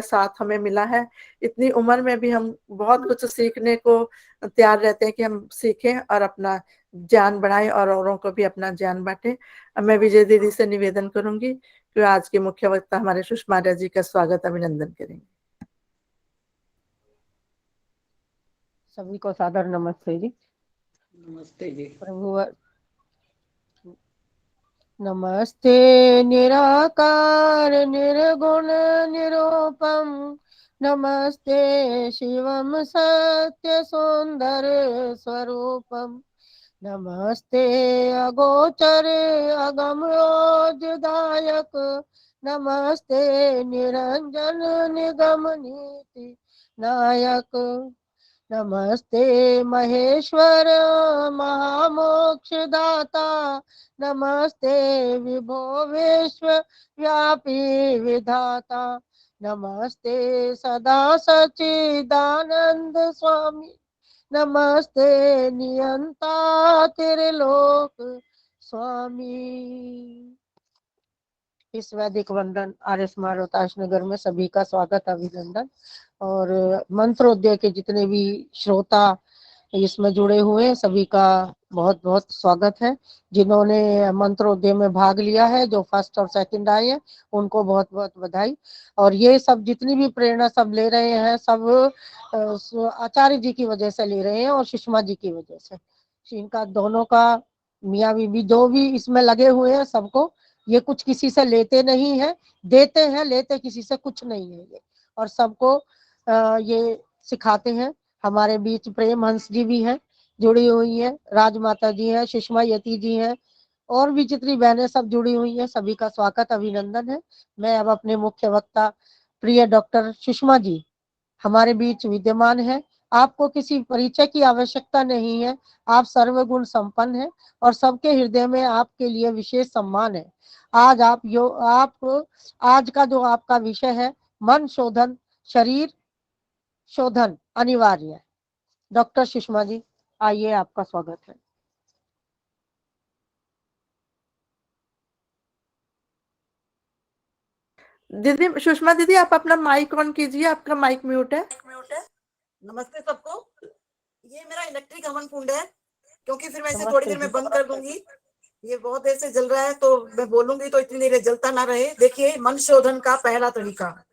साथ हमें मिला है। इतनी उम्र में भी हम बहुत कुछ सीखने को तैयार रहते हैं कि हम सीखें और अपना ज्ञान बढ़ाएं और औरों को भी अपना ज्ञान बांटें। मैं विजय दीदी से निवेदन करूंगी कि आज के मुख्य वक्ता हमारे सुषमा आर्या जी का स्वागत अभिनंदन करेंगे। सभी को सादर नमस्ते जी। नमस्ते जी। प्रभु नमस्ते निराकार निर्गुण निरूपम, नमस्ते शिवम सत्य सुंदर स्वरूपम, नमस्ते अगोचर अगम ओजदायक, नमस्ते निरंजन निगम नीति नायक, नमस्ते महेश्वर महामोक्षदाता, नमस्ते विभो विश्व व्यापी विधाता, नमस्ते सदा सच्चिदानंद स्वामी, नमस्ते नियंता त्रिलोक स्वामी। इस वैदिक वंदन आर्य समाज रोहतास नगर में सभी का स्वागत अभिनंदन। और मंत्रोदय के जितने भी श्रोता इसमें जुड़े हुए हैं सभी का बहुत बहुत स्वागत है। जिन्होंने मंत्रोदय में भाग लिया है, जो फर्स्ट और सेकंड आए हैं, उनको बहुत बहुत बधाई। और ये सब जितनी भी प्रेरणा सब ले रहे हैं, सब आचार्य जी की वजह से ले रहे हैं और सुषमा जी की वजह से। इनका दोनों का, मियाँ बीबी जो भी इसमें लगे हुए हैं, सबको ये कुछ किसी से लेते नहीं है, देते हैं, लेते किसी से कुछ नहीं है ये। और सबको ये सिखाते हैं। हमारे बीच प्रेम हंस जी भी हैं, जुड़ी हुई है, राजमाता जी हैं, सुषमा यति जी हैं, और भी जितनी बहनें सब जुड़ी हुई हैं, सभी का स्वागत अभिनंदन है। मैं अब अपने मुख्य वक्ता प्रिय डॉक्टर सुषमा जी हमारे बीच विद्यमान है। आपको किसी परिचय की आवश्यकता नहीं है, आप सर्वगुण संपन्न हैं और सबके हृदय में आपके लिए विशेष सम्मान है। आज आज का जो आपका विषय है, मन शोधन शरीर शोधन अनिवार्य है। डॉक्टर सुषमा जी, आइए, आपका स्वागत है। दीदी, सुषमा दीदी, आप अपना माइक ऑन कीजिए, आपका माइक म्यूट है। नमस्ते सबको। ये मेरा इलेक्ट्रिक हवन कुंड है, क्योंकि फिर मैं इसे थोड़ी देर में बंद कर दूंगी। ये बहुत देर से जल रहा है, तो मैं बोलूंगी तो इतनी देर जलता ना रहे। देखिए, मन शोधन का पहला तरीका,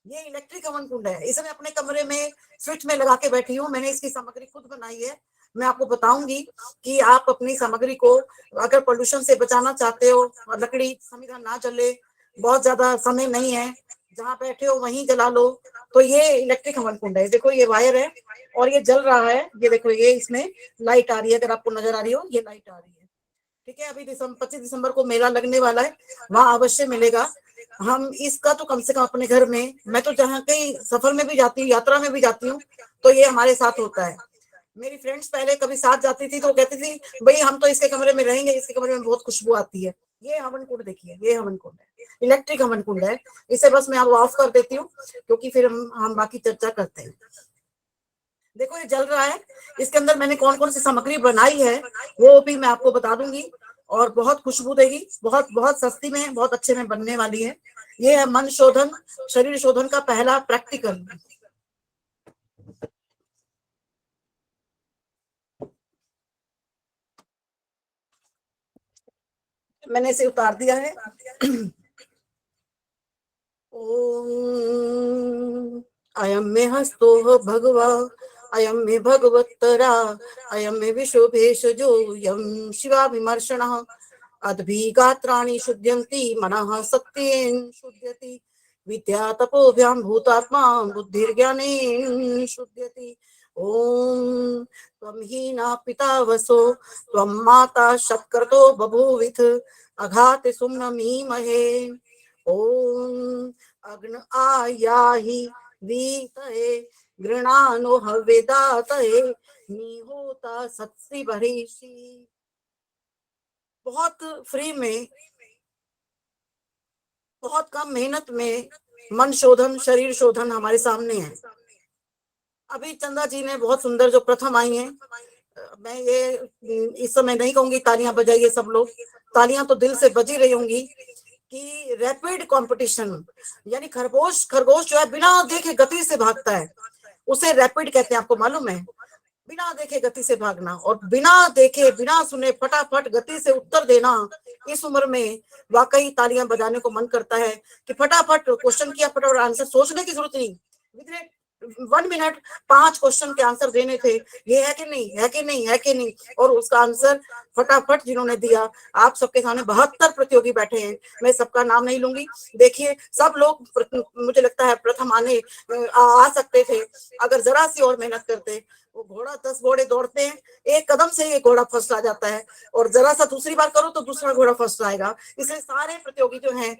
ये इलेक्ट्रिक हवन कुंड है। इसे मैं अपने कमरे में स्विच में लगा के बैठी हूँ। मैंने इसकी सामग्री खुद बनाई है। मैं आपको बताऊंगी कि आप अपनी सामग्री को अगर पोल्यूशन से बचाना चाहते हो, और लकड़ी समीधा ना जले, बहुत ज्यादा समय नहीं है, जहाँ बैठे हो वहीं जला लो, तो ये इलेक्ट्रिक हवन कुंड है। देखो, ये वायर है और ये जल रहा है। ये देखो, ये इसमें लाइट आ रही है, अगर आपको नजर आ रही हो, ये लाइट आ रही है। ठीक है, अभी 25 दिसंबर को मेला लगने वाला है, वहां अवश्य मिलेगा। हम इसका तो कम से कम अपने घर में, मैं तो जहाँ कहीं सफर में भी जाती हूँ, यात्रा में भी जाती हूँ, तो ये हमारे साथ होता है। मेरी फ्रेंड्स पहले कभी साथ जाती थी तो कहती थी, भाई हम तो इसके कमरे में रहेंगे, इसके कमरे में बहुत खुशबू आती है। ये हवन कुंड देखिए, ये हवन कुंड है, इलेक्ट्रिक हवन कुंड है। इसे बस मैं अब ऑफ कर देती हूँ, क्योंकि फिर हम बाकी चर्चा करते हैं। देखो, ये जल रहा है। इसके अंदर मैंने कौन कौन सी सामग्री बनाई है वो भी मैं आपको बता दूंगी, और बहुत खुशबू देगी। बहुत बहुत सस्ती में, बहुत अच्छे में बनने वाली है। ये है मन शोधन शरीर शोधन का पहला प्रैक्टिकल। मैंने इसे उतार दिया है। ओम अयम में हस्तो भगवा, अयम में भगवत्तरा, अयम में विश्व भेषजो यम शिवा विमर्शण, अद्भि गात्राणि शुद्ध्यन्ति मनः सत्येन शुद्ध्यति, विद्या तपोभ्याम भूतात्मा बुद्धिर्ज्ञानेन शुद्ध्यति। ओम त्वं हीना पिता वसो, त्वं माता शतक्रतो बभूविथ, अघाते सुम्नमीमहे। ओम अग्न आयाहि वीतये, गृणानो हवेदातये, निहोता सत्सि बहिषि। बहुत फ्री में, बहुत कम मेहनत में मन शोधन शरीर शोधन हमारे सामने है। अभी चंदा जी ने बहुत सुंदर, जो प्रथम आई हैं, मैं ये इस समय नहीं कहूंगी तालियां बजाइए सब लोग, तालियां तो दिल से बजी रही होंगी, कि रैपिड कंपटीशन, यानी खरगोश जो है बिना देखे गति से भागता है, उसे रैपिड कहते हैं। आपको मालूम है, बिना देखे गति से भागना और बिना देखे बिना सुने फटाफट गति से उत्तर देना। इस उम्र में वाकई तालियां बजाने को मन करता है कि फटाफट क्वेश्चन किया, फटाफट आंसर, सोचने की जरूरत नहीं, विद 1 मिनट 5 क्वेश्चन के आंसर देने थे। ये है कि नहीं, है कि नहीं, है कि नहीं, और उसका आंसर फटाफट जिन्होंने दिया। आप सबके सामने 72 प्रतियोगी बैठे हैं, मैं सबका नाम नहीं लूंगी। देखिए सब लोग मुझे लगता है प्रथम आने आ सकते थे अगर जरा सी और मेहनत करते। वो घोड़ा 10 घोड़े दौड़ते हैं, एक कदम से ये घोड़ा फर्स्ट आ जाता है, और जरा सा दूसरी बार करो तो दूसरा घोड़ा फर्स्ट आएगा। इसलिए सारे प्रतियोगी जो हैं,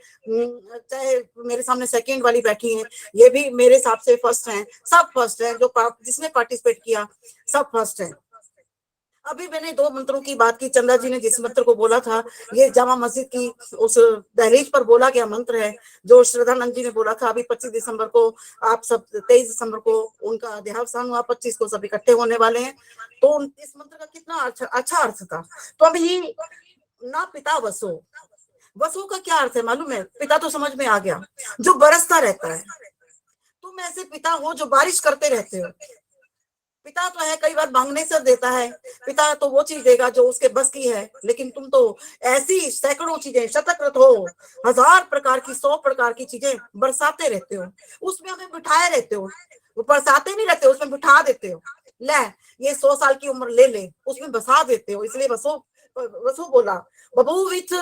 चाहे मेरे सामने सेकंड वाली बैठी हैं, ये भी मेरे हिसाब से फर्स्ट हैं, सब फर्स्ट हैं, जो जिसने पार्टिसिपेट किया सब फर्स्ट हैं। अभी मैंने 2 मंत्रों की बात की, चंदा जी ने जिस मंत्र को बोला था, ये जामा मस्जिद की उस दहलीज पर बोला गया मंत्र है, जो श्रद्धानंद जी ने बोला था। अभी 25 दिसंबर को आप सब, 23 दिसंबर को उनका देहावसान हुआ, 25 को सब इकट्ठे होने वाले हैं। तो इस मंत्र का कितना अच्छा अर्थ था। तो अभी ना पिता वसो, वसु का क्या अर्थ है मालूम है? पिता तो समझ में आ गया, जो बरसता रहता है। तुम ऐसे पिता हो जो बारिश करते रहते हो। पिता तो है कई बार मांगने से देता है, पिता तो वो चीज देगा जो उसके बस की है, लेकिन तुम तो ऐसी सैकड़ों चीजें, शतकृत हो, 1000 प्रकार की, 100 प्रकार की चीजें बरसाते रहते हो, उसमें हमें बिठाए रहते हो। वो बरसाते नहीं रहते, उसमें बिठा देते हो। ले ये 100 साल की उम्र ले उसमें बसा देते हो, इसलिए वसो बोला। बबूविथ,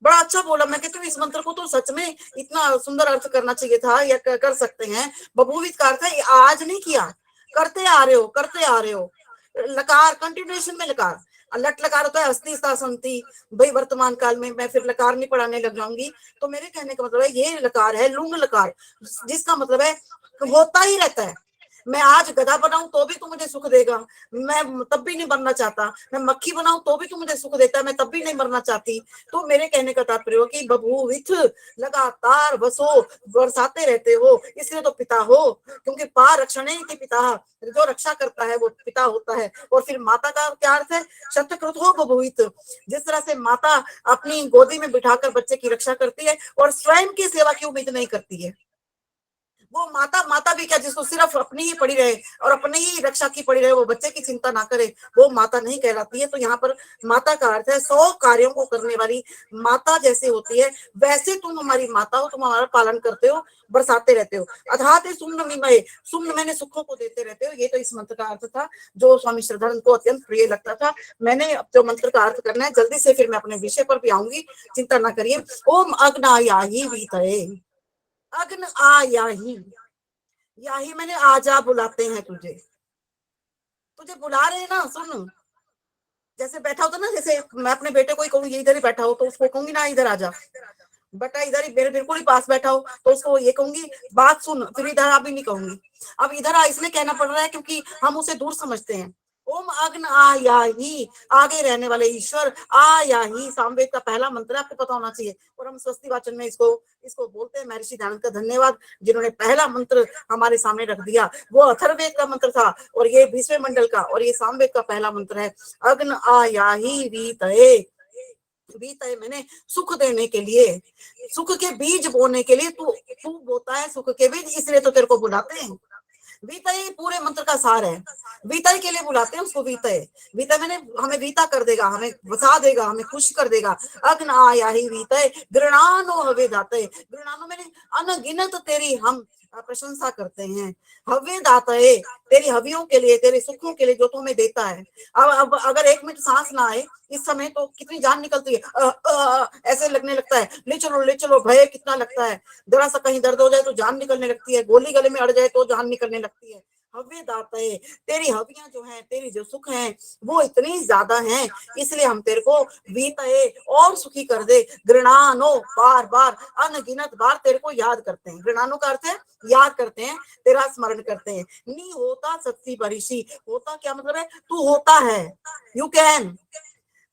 बड़ा अच्छा बोला। मैं कहती हूँ इस मंत्र को तो सच में इतना सुंदर अर्थ करना चाहिए था, या कर सकते हैं। बबूविथ का अर्थ है आज नहीं किया, करते आ रहे हो, करते आ रहे हो। लकार कंटिन्यूएशन में लकार, लट लकार होता है अस्ति सा संति। भाई वर्तमान काल में मैं फिर लकार नहीं पढ़ाने लग जाऊंगी। तो मेरे कहने का मतलब है ये लकार है लुंग लकार, जिसका मतलब है होता ही रहता है। मैं आज गधा बनाऊं तो भी तू मुझे सुख देगा, मैं तब भी नहीं मरना चाहता। मैं मक्खी बनाऊं तो भी तू मुझे सुख देता है, मैं तब भी नहीं मरना चाहती। तो मेरे कहने का तात्पर्य हो कि बभूविथ, लगातार बसो, बरसाते रहते हो, इसलिए तो पिता हो। क्योंकि पा रक्षणे की पिता, जो रक्षा करता है वो पिता होता है। और फिर माता का क्या अर्थ है? शतकृत हो बभूविथ। जिस तरह से माता अपनी गोदी में बिठाकर बच्चे की रक्षा करती है और स्वयं की सेवा की उम्मीद नहीं करती है, वो माता भी क्या, जिसको सिर्फ अपनी ही पड़ी रहे और अपनी ही रक्षा की पड़ी रहे, वो बच्चे की चिंता ना करे, वो माता नहीं कहलाती है। तो यहाँ पर माता का अर्थ है 100 कार्यों को करने वाली माता जैसे होती है, वैसे तुम हमारी माता हो, तुम हमारा पालन करते हो, बरसाते रहते हो। अर्थात सुम्न मैंने सुखों को देते रहते हो। ये तो इस मंत्र का अर्थ था, जो स्वामी श्रद्धानंद को अत्यंत प्रिय लगता था। मैंने अब जो मंत्र का अर्थ करना है जल्दी से, फिर मैं अपने विषय पर भी आऊंगी, चिंता ना करिए। ओम अग्नायाही वीतये, अग्न आ याही मैंने आजा बुलाते हैं तुझे, तुझे बुला रहे हैं ना, सुन। जैसे बैठा होता ना, जैसे मैं अपने बेटे को ही कहूँ ये इधर ही बैठा हो, तो उसको कहूंगी ना इधर आजा बेटा, इधर ही मेरे बिल्कुल ही पास बैठा हो, तो उसको ये कहूंगी बात सुन, फिर इधर आ भी नहीं कहूंगी। अब इधर आ इसलिए कहना पड़ रहा है क्योंकि हम उसे दूर समझते हैं। ओम अग्न आयाही, आगे रहने वाले ईश्वर, आयाही सामवेद का पहला मंत्र है, आपको पता होना चाहिए। और हम स्वस्ति वाचन में इसको बोलते हैं। महर्षि दयानंद का धन्यवाद, जिन्होंने पहला मंत्र हमारे सामने रख दिया। वो अथर्ववेद का मंत्र था और ये 20वें मंडल का, और ये सामवेद का पहला मंत्र है। अग्न आयाही वीतये, वीतये मैंने सुख देने के लिए, सुख के बीज बोने के लिए। तू बोता है सुख के बीज, इसलिए तो तेरे को बुलाते हैं। वीतय पूरे मंत्र का सार है, वीतय के लिए बुलाते हैं उसको। वीतय मैंने हमें वीता कर देगा, हमें बसा देगा, हमें खुश कर देगा। अग्न आया ही वीतय, गृणानो हवे दाते, गृणानो मैंने अनगिनत तेरी हम प्रशंसा करते हैं। हवे दाते, तेरी हवियों के लिए, तेरे सुखों के लिए जो तू हमें देता है। अब अगर 1 मिनट सांस ना आए इस समय तो कितनी जान निकलती है, ऐसे लगने लगता है। ले चलो भय कितना लगता है, जरा सा कहीं दर्द हो जाए तो जान निकलने लगती है, गोली गले में अड़ जाए तो जान निकलने लगती है। हवे दाते, तेरी हवियां जो हैं, तेरी जो सुख हैं वो इतनी ज्यादा हैं, इसलिए हम तेरे को वीतये और सुखी कर दे। गृणानो, बार बार अनगिनत बार तेरे को याद करते हैं। गृणानो का अर्थ है याद करते हैं, तेरा स्मरण करते हैं। नी होता सत्सी परिशी, होता क्या मतलब है? तू होता है, यू कैन,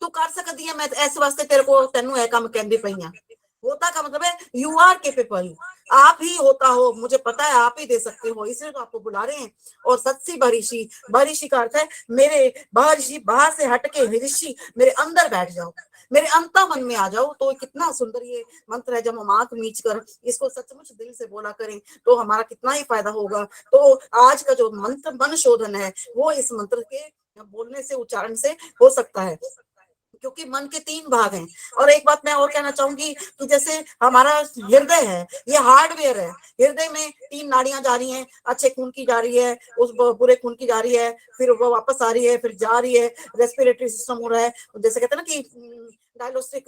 तू कर सकती है। मैं इस वास्ते तेरे को तेनू यह काम कहंदी पई हां। होता का मतलब है यू आर केपेबल, आप ही होता हो, मुझे पता है आप ही दे सकते हो, इसलिए तो आपको बुला रहे हैं। और सच्ची बरिशी, बरिशी का अर्थ है मेरे बहर्षि, बाहर से हटके ऋषि मेरे अंदर बैठ जाओ, मेरे अंतर मन में आ जाओ। तो कितना सुंदर ये मंत्र है। जब हम आंख मीच कर इसको सचमुच दिल से बोला करें तो हमारा कितना ही फायदा होगा। तो आज का जो मंत्र मन शोधन है वो इस मंत्र के बोलने से, उच्चारण से हो सकता है, क्योंकि मन के 3 भाग हैं। और एक बात मैं और कहना चाहूंगी कि जैसे हमारा हृदय है, ये हार्डवेयर है। हृदय में 3 नाड़ियां जा रही हैं, अच्छे खून की जा रही है, उस बुरे खून की जा रही है, फिर वो वापस आ रही है, फिर जा रही है, रेस्पिरेटरी सिस्टम हो रहा है। जैसे कहते हैं ना कि डायलोस्टिक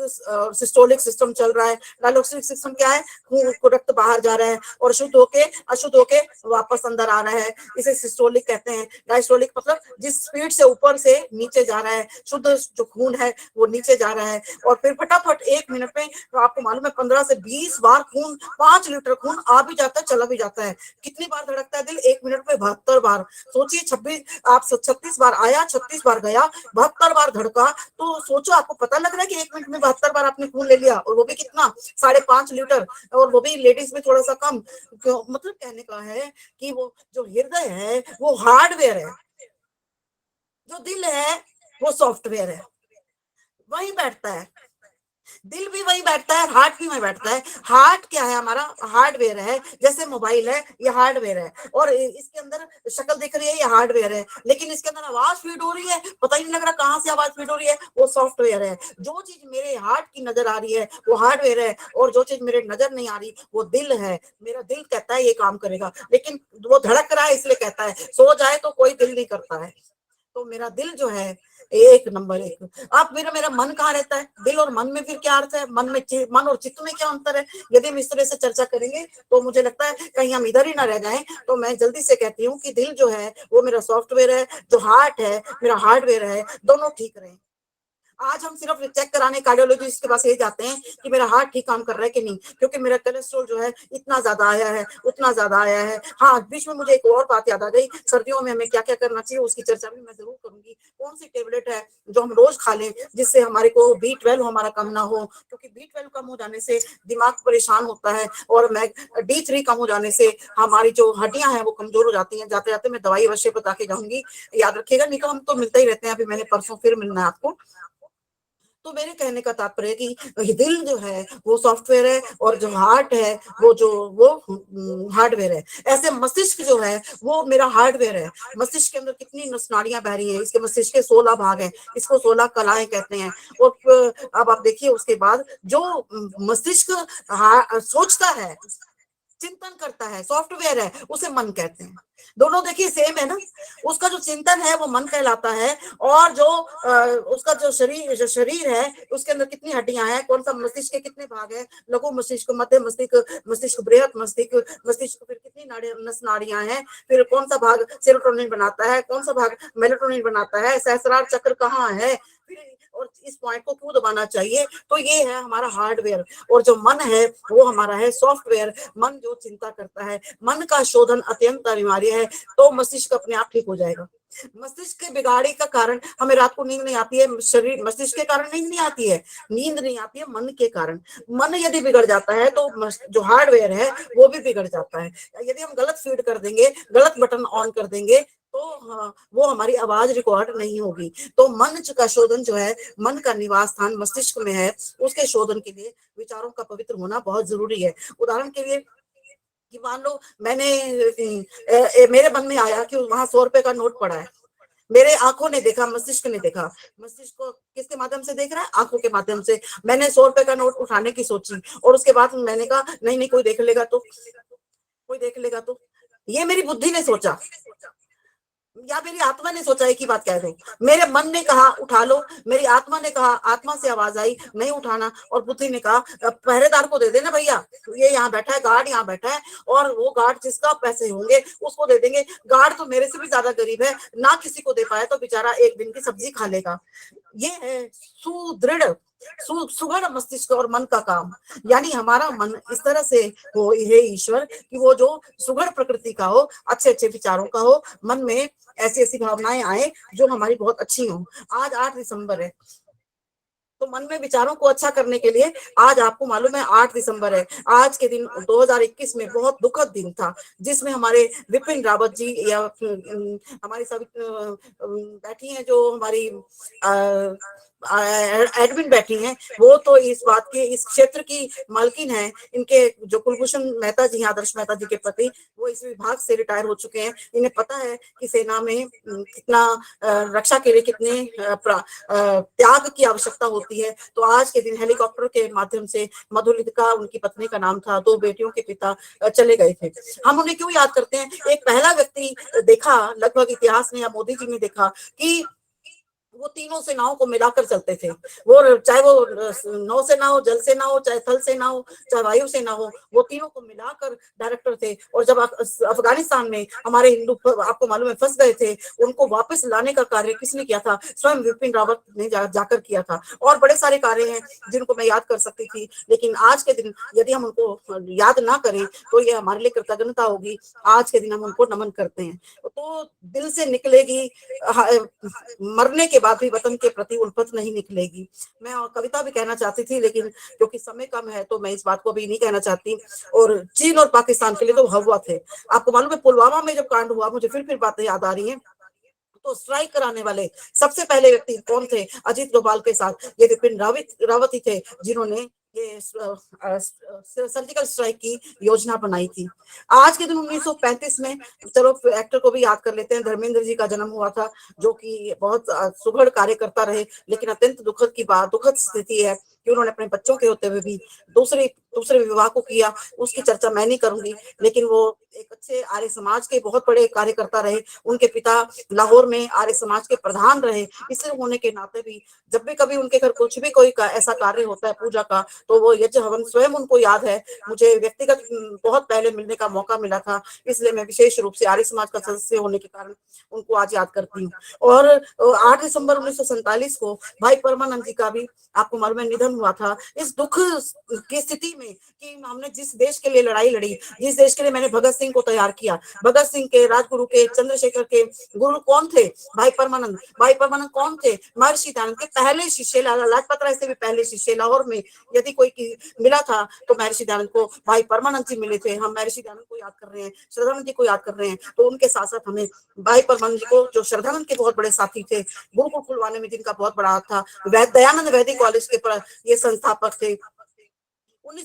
सिस्टोलिक सिस्टम चल रहा है। डायलोस्टिक सिस्टम क्या है? खून को रक्त बाहर जा रहा है और शुद्ध होके अशुद्ध होके वापस अंदर आ रहा है, इसे सिस्टोलिक कहते हैं। डायस्टोलिक मतलब जिस स्पीड से ऊपर से नीचे जा रहा है, शुद्ध जो खून है वो नीचे जा रहा है। और फिर फटाफट 1 मिनट में, तो आपको मालूम है 15 से 20 बार खून, 5 लीटर खून आ भी जाता है, चला भी जाता है। कितनी बार धड़कता है दिल? 1 मिनट में 72 बार। सोचिए 36 बार आया, 36 बार गया, 72 बार धड़का। तो सोचो, आपको पता लग रहा है कि 1 मिनट में 72 बार आपने खून ले लिया, और वो भी कितना? 5.5 लीटर, और वो भी लेडीज में थोड़ा सा कम। मतलब कहने का है कि वो जो हृदय है वो हार्डवेयर है, जो दिल है वो सॉफ्टवेयर है, वहीं बैठता है। दिल भी वहीं बैठता है, हार्ट भी वहीं बैठता है। हार्ट क्या है? हमारा हार्डवेयर है। जैसे मोबाइल है, ये हार्डवेयर है, और इसके अंदर शक्ल दिख रही है, ये हार्डवेयर है, लेकिन इसके अंदर आवाज फीड हो रही है, पता ही नहीं लग रहा कहाँ से आवाज फीड हो रही है, वो सॉफ्टवेयर है। जो चीज मेरे हार्ट की नजर आ रही है वो हार्डवेयर है, और जो चीज मेरे नजर नहीं आ रही वो दिल है। मेरा दिल कहता है ये काम करेगा, लेकिन वो धड़क रहा है इसलिए कहता है। सो जाए तो कोई दिल नहीं करता है। तो मेरा दिल जो है एक नंबर एक। अब मेरा मेरा मन कहाँ रहता है? दिल और मन में फिर क्या अर्थ है? मन और चित्त में क्या अंतर है? यदि हम इस तरह से चर्चा करेंगे तो मुझे लगता है कहीं हम इधर ही ना रह जाएं। तो मैं जल्दी से कहती हूँ कि दिल जो है वो मेरा सॉफ्टवेयर है, जो हार्ट है मेरा हार्डवेयर है, दोनों ठीक रहे। आज हम सिर्फ चेक कराने कार्डियोलॉजिस्ट के पास ये जाते हैं कि मेरा हार्ट ठीक काम कर रहा है कि नहीं, क्योंकि मेरा कोलेस्ट्रॉल जो है इतना ज्यादा आया है, उतना ज्यादा आया है। हाँ, बीच में मुझे एक और बात याद आ गई, सर्दियों में हमें क्या क्या करना चाहिए उसकी चर्चा भी मैं जरूर करूंगी। कौन सी टेबलेट है जो हम रोज खा लें जिससे हमारे को B12 हमारा कम ना हो, क्योंकि B12 कम हो जाने से दिमाग परेशान होता है, और D3 कम हो जाने से हमारी जो हड्डियां हैं वो कमजोर हो जाती हैं। जाते जाते मैं दवाई अवश्य बता के जाऊंगी, याद रखिएगा, नहीं तो हम तो मिलते ही रहते हैं। अभी मैंने परसों फिर मिलना है आपको। तो मेरे कहने का तात्पर्य कि दिल जो है वो सॉफ्टवेयर है, और जो हार्ट है वो हार्डवेयर है। ऐसे मस्तिष्क जो है वो मेरा हार्डवेयर है। मस्तिष्क के अंदर कितनी नाड़ियां बह रही है? इसके मस्तिष्क के 16 भाग हैं, इसको 16 कलाएं कहते हैं। और अब आप देखिए, उसके बाद जो मस्तिष्क सोचता है, चिंतन करता है, सॉफ्टवेयर है, उसे मन कहते हैं। दोनों देखिए सेम है ना। उसका जो चिंतन है वो मन कहलाता है, और जो उसका जो शरीर है उसके अंदर कितनी हड्डियां हैं, कौन सा मस्तिष्क के कितने भाग है, लघु मस्तिष्क, मध्य मस्तिष्क, मस्तिष्क बृहत मस्तिष्क, मस्तिष्क फिर कितनी नाड़ियां हैं, फिर कौन सा भाग सेरोटोनिन बनाता है, कौन सा भाग मेलाटोनिन बनाता है, सहस्रार चक्र कहाँ है, फिर और इस पॉइंट को क्यों दबाना चाहिए। तो ये है हमारा हार्डवेयर, और जो मन है वो हमारा है सॉफ्टवेयर। मन जो चिंता करता है, मन का शोधन अत्यंत अनिवार्य है, तो मस्तिष्क अपने आप ठीक हो जाएगा। मस्तिष्क के बिगाड़ी का कारण हमें रात को नींद नहीं आती है, शरीर मस्तिष्क के कारण नींद नहीं आती है, नींद नहीं आती है मन के कारण। मन यदि बिगड़ जाता है तो जो हार्डवेयर है वो भी बिगड़ जाता है। यदि हम गलत फीड कर देंगे, गलत बटन ऑन कर देंगे, तो हाँ, वो हमारी आवाज रिकॉर्ड नहीं होगी। तो मन का शोधन जो है, मन का निवास स्थान मस्तिष्क में है, उसके शोधन के लिए विचारों का पवित्र होना बहुत जरूरी है। उदाहरण के लिए कि मान लो मेरे मन में आया कि वहां 100 रुपए का नोट पड़ा है, मेरे आंखों ने देखा, मस्तिष्क ने देखा। मस्तिष्क को किसके माध्यम से देख रहा है? आंखों के माध्यम से। मैंने 100 रुपए का नोट उठाने की सोची, और उसके बाद मैंने कहा नहीं नहीं, कोई देख लेगा तो, कोई देख लेगा तो। ये मेरी बुद्धि ने सोचा, या मेरी आत्मा ने सोचा, एक ही बात कह दो। मेरे मन ने कहा उठा लो, मेरी आत्मा ने कहा, आत्मा से आवाज आई नहीं उठाना, और बुद्धि ने कहा पहरेदार को दे देना भैया, ये यहाँ बैठा है, गार्ड यहाँ बैठा है, और वो गार्ड जिसका पैसे होंगे उसको दे देंगे। गार्ड तो मेरे से भी ज्यादा गरीब है, ना किसी को दे पाया तो बेचारा एक दिन की सब्जी खा लेगा। ये है सुदृढ़ सुगढ़ मस्तिष्क और मन का काम। यानी हमारा मन इस तरह से हो, हे ईश्वर, कि वो जो सुगढ़ प्रकृति का हो, अच्छे अच्छे विचारों का हो, मन में ऐसी ऐसी भावनाएं आए जो हमारी बहुत अच्छी हो। आज 8 दिसंबर है, तो मन में विचारों को अच्छा करने के लिए आज आपको मालूम है 8 दिसंबर है। आज के दिन 2021 में बहुत दुखद दिन था, जिसमें हमारे विपिन रावत जी या हमारी सभी बैठी हैं जो हमारी एडमिन बैठी हैं, वो तो इस बात के इस क्षेत्र की मालकिन है। इनके जो कुलभूषण मेहता जी हैं, आदर्श मेहता जी के पति, वो इस विभाग से रिटायर हो चुके हैं। इन्हें पता है कि सेना में कितना रक्षा के लिए कितने त्याग की आवश्यकता होती है। तो आज के दिन हेलीकॉप्टर के माध्यम से मधुलिका उनकी पत्नी का नाम था, 2 बेटियों के पिता चले गए थे। हम उन्हें क्यों याद करते हैं? एक पहला व्यक्ति देखा लगभग इतिहास में, या मोदी जी ने देखा कि वो तीनों सेनाओं को मिलाकर चलते थे। वो चाहे वो नौसेना हो, जल सेना हो, चाहे थल सेना हो, चाहे वायु सेना हो, वो तीनों को मिलाकर डायरेक्टर थे। और जब अफगानिस्तान में हमारे हिंदू आपको मालूम है फंस गए थे, उनको वापस लाने का कार्य किसने किया था? स्वयं विपिन रावत ने जाकर किया था। और बड़े सारे कार्य हैं जिनको मैं याद कर सकती थी, लेकिन आज के दिन यदि हम उनको याद ना करें तो ये हमारे लिए कृतज्ञता होगी। आज के दिन हम उनको नमन करते हैं तो दिल से निकलेगी, मरने के बाद भी वतन के प्रति उल्फत नहीं निकलेगी। मैं कविता भी कहना चाहती थी, लेकिन क्योंकि समय कम है तो मैं इस बात को भी नहीं कहना चाहती। और चीन और पाकिस्तान के लिए तो हवा थे। आपको मालूम है पुलवामा में जब कांड हुआ, मुझे फिर बातें याद आ रही हैं, तो स्ट्राइक कराने वाले सबसे पहले व्यक्ति कौन थे? अजीत डोभाल के साथ ये विपिन रावत ही थे, जिन्होंने ये सर्जिकल स्ट्राइक की योजना बनाई थी। आज के दिन 1935 में, चलो एक्टर को भी याद कर लेते हैं, धर्मेंद्र जी का जन्म हुआ था, जो कि बहुत सुघड़ कार्यकर्ता रहे, लेकिन अत्यंत दुखद स्थिति है कि उन्होंने अपने बच्चों के होते हुए भी दूसरे विवाह को किया। उसकी चर्चा मैं नहीं करूंगी, लेकिन वो एक अच्छे आर्य समाज के बहुत बड़े कार्यकर्ता रहे। उनके पिता लाहौर में आर्य समाज के प्रधान रहे, इसलिए होने के नाते भी जब भी कभी उनके घर कुछ भी कोई ऐसा कार्य होता है पूजा का, तो वो यज्ञ हवन स्वयं उनको याद है। मुझे व्यक्तिगत बहुत पहले मिलने का मौका मिला था, इसलिए मैं विशेष रूप से आर्य समाज का सदस्य होने के कारण उनको आज याद करती हूँ। और 8 दिसंबर 1947 को भाई परमानंद जी का भी आपको मालूम है निधन हुआ था। इस दुख की स्थिति में कि हमने जिस देश के लिए लड़ाई लड़ी, जिस देश के लिए मैंने भगत सिंह को तैयार किया, भगत सिंह के, राजगुरु के, चंद्रशेखर के गुरु कौन थे? भाई परमानंद। भाई परमानंद कौन थे? महर्षि दयानंद के पहले शिष्य, लाजपत राय से भी पहले शिष्य। लाहौर में यदि कोई मिला था तो महर्षि दयानंद को भाई परमानंद जी मिले थे। हम महर्षि दयानंद को याद कर रहे हैं, श्रद्धानंद जी को याद कर रहे हैं, तो उनके साथ साथ हमें भाई परमानंद जी को, जो श्रद्धानंद के बहुत बड़े साथी थे, गुरुकुल खुलवाने में जिनका बहुत बड़ा हाथ था, दयानंद वैदिक कॉलेज के ये संस्थापक थे।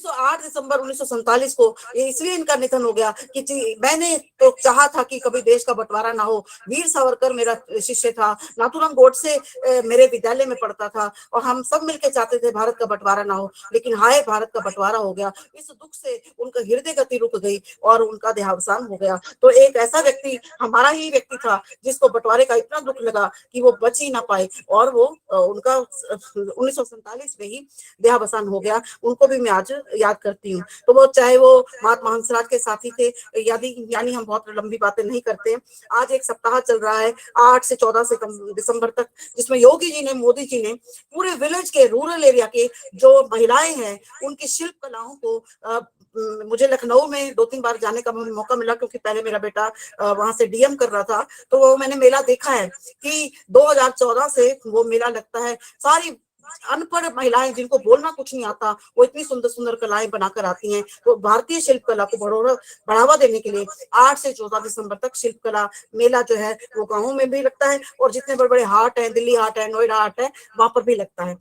8 दिसंबर 1947 को इसलिए इनका निधन हो गया कि मैंने तो चाहा था कि कभी देश का बंटवारा ना हो। वीर सावरकर मेरा शिष्य था, नाथूराम गोडसे मेरे विद्यालय में पढ़ता था, और हम सब मिलकर चाहते थे भारत का बंटवारा ना हो, लेकिन हाय भारत का बंटवारा हो गया। इस दुख से उनका हृदय गति रुक गई और उनका देहावसान हो गया। तो एक ऐसा व्यक्ति, हमारा ही व्यक्ति था, जिसको बंटवारे का इतना दुख लगा कि वो बच ही ना पाए, और वो उनका 1947 में ही देहावसान हो गया। उनको भी मैं आज याद करती हूँ। तो वो चाहे वो महात्मा हंसराज के साथी थे, यानी हम बहुत लंबी बातें नहीं करते। आज एक सप्ताह चल रहा है 8 से 14 से दिसंबर तक, जिसमें योगी जी ने, मोदी जी ने पूरे विलेज के, रूरल एरिया के जो महिलाएं हैं, उनकी शिल्प कलाओं को मुझे लखनऊ में 2-3 बार जाने का मौका मिला, क्योंकि पहले मेरा बेटा वहां से डीएम कर रहा था, तो वो मैंने मेला देखा है कि 2014 से वो मेला लगता है। सारी अनपढ़ महिलाएं, जिनको बोलना कुछ नहीं आता, वो इतनी सुंदर सुंदर कलाएं बनाकर आती हैं। तो भारतीय शिल्प कला को बढ़ावा देने के लिए 8 से 14 दिसंबर तक शिल्प कला मेला जो है वो गाँवों में भी लगता है, और जितने बड़े बड़े हाट हैं, दिल्ली हाट है, नोएडा हाट है, वहां पर भी लगता है।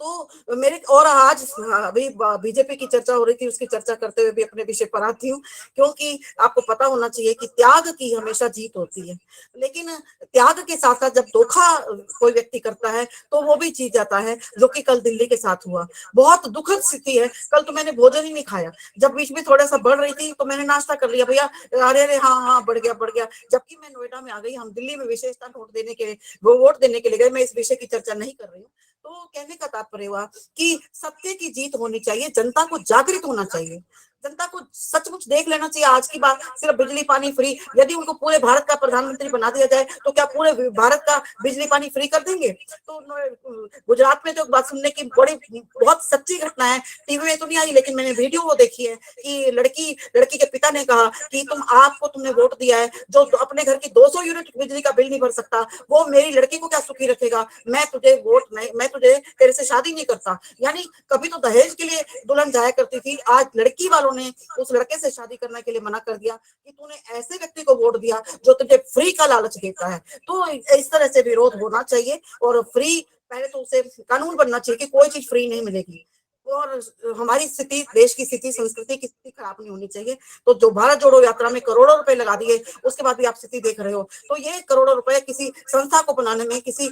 तो मेरे, और आज अभी बीजेपी की चर्चा हो रही थी, उसकी चर्चा करते हुए भी अपने विषय पर आती हूँ, क्योंकि आपको पता होना चाहिए कि त्याग की हमेशा जीत होती है, लेकिन त्याग के साथ साथ जब धोखा कोई व्यक्ति करता है तो वो भी जीत जाता है, जो कि कल दिल्ली के साथ हुआ। बहुत दुखद स्थिति है। कल तो मैंने भोजन ही नहीं खाया, जब बीच में थोड़ा सा बढ़ रही थी तो मैंने नाश्ता कर लिया, भैया अरे अरे हाँ बढ़ गया। जबकि मैं नोएडा में आ गई, हम दिल्ली में विशेषता वोट देने के लिए गए। मैं इस विषय की चर्चा नहीं कर रही हूँ। तो कहने का तात्पर्य हुआ कि सत्य की जीत होनी चाहिए, जनता को जागृत होना चाहिए। जनता को सचमुच देख लेना चाहिए। आज की बात सिर्फ बिजली पानी फ्री, यदि उनको पूरे भारत का प्रधानमंत्री बना दिया जाए तो क्या पूरे भारत का बिजली पानी फ्री कर देंगे? तो गुजरात में जो बात सुनने की बड़ी बहुत सच्ची घटना है, टीवी में तो नहीं आई लेकिन मैंने वीडियो वो देखी है कि लड़की के पिता ने कहा कि तुमने वोट दिया है, जो अपने घर की 200 यूनिट बिजली का बिल नहीं भर सकता, वो मेरी लड़की को क्या सुखी रखेगा? मैं तुझे तेरे से शादी नहीं करता। यानी कभी तो दहेज के लिए दुल्हन जाया करती थी, आज लड़की वालों ने उस लड़के से शादी करने के लिए मना कर दिया कि तूने ऐसे व्यक्ति को वोट दिया जो तुझे फ्री का लालच देता है। तो इस तरह से विरोध होना चाहिए और फ्री पहले तो उसे कानून बनना चाहिए कि कोई चीज फ्री नहीं मिलेगी। और हमारी स्थिति, देश की स्थिति, संस्कृति की स्थिति खराब नहीं होनी चाहिए। तो जो भारत जोड़ो यात्रा में करोड़ों रुपए लगा दिए, उसके बाद भी आप स्थिति देख रहे हो, तो ये करोड़ों रुपए किसी संस्था को बनाने में, किसी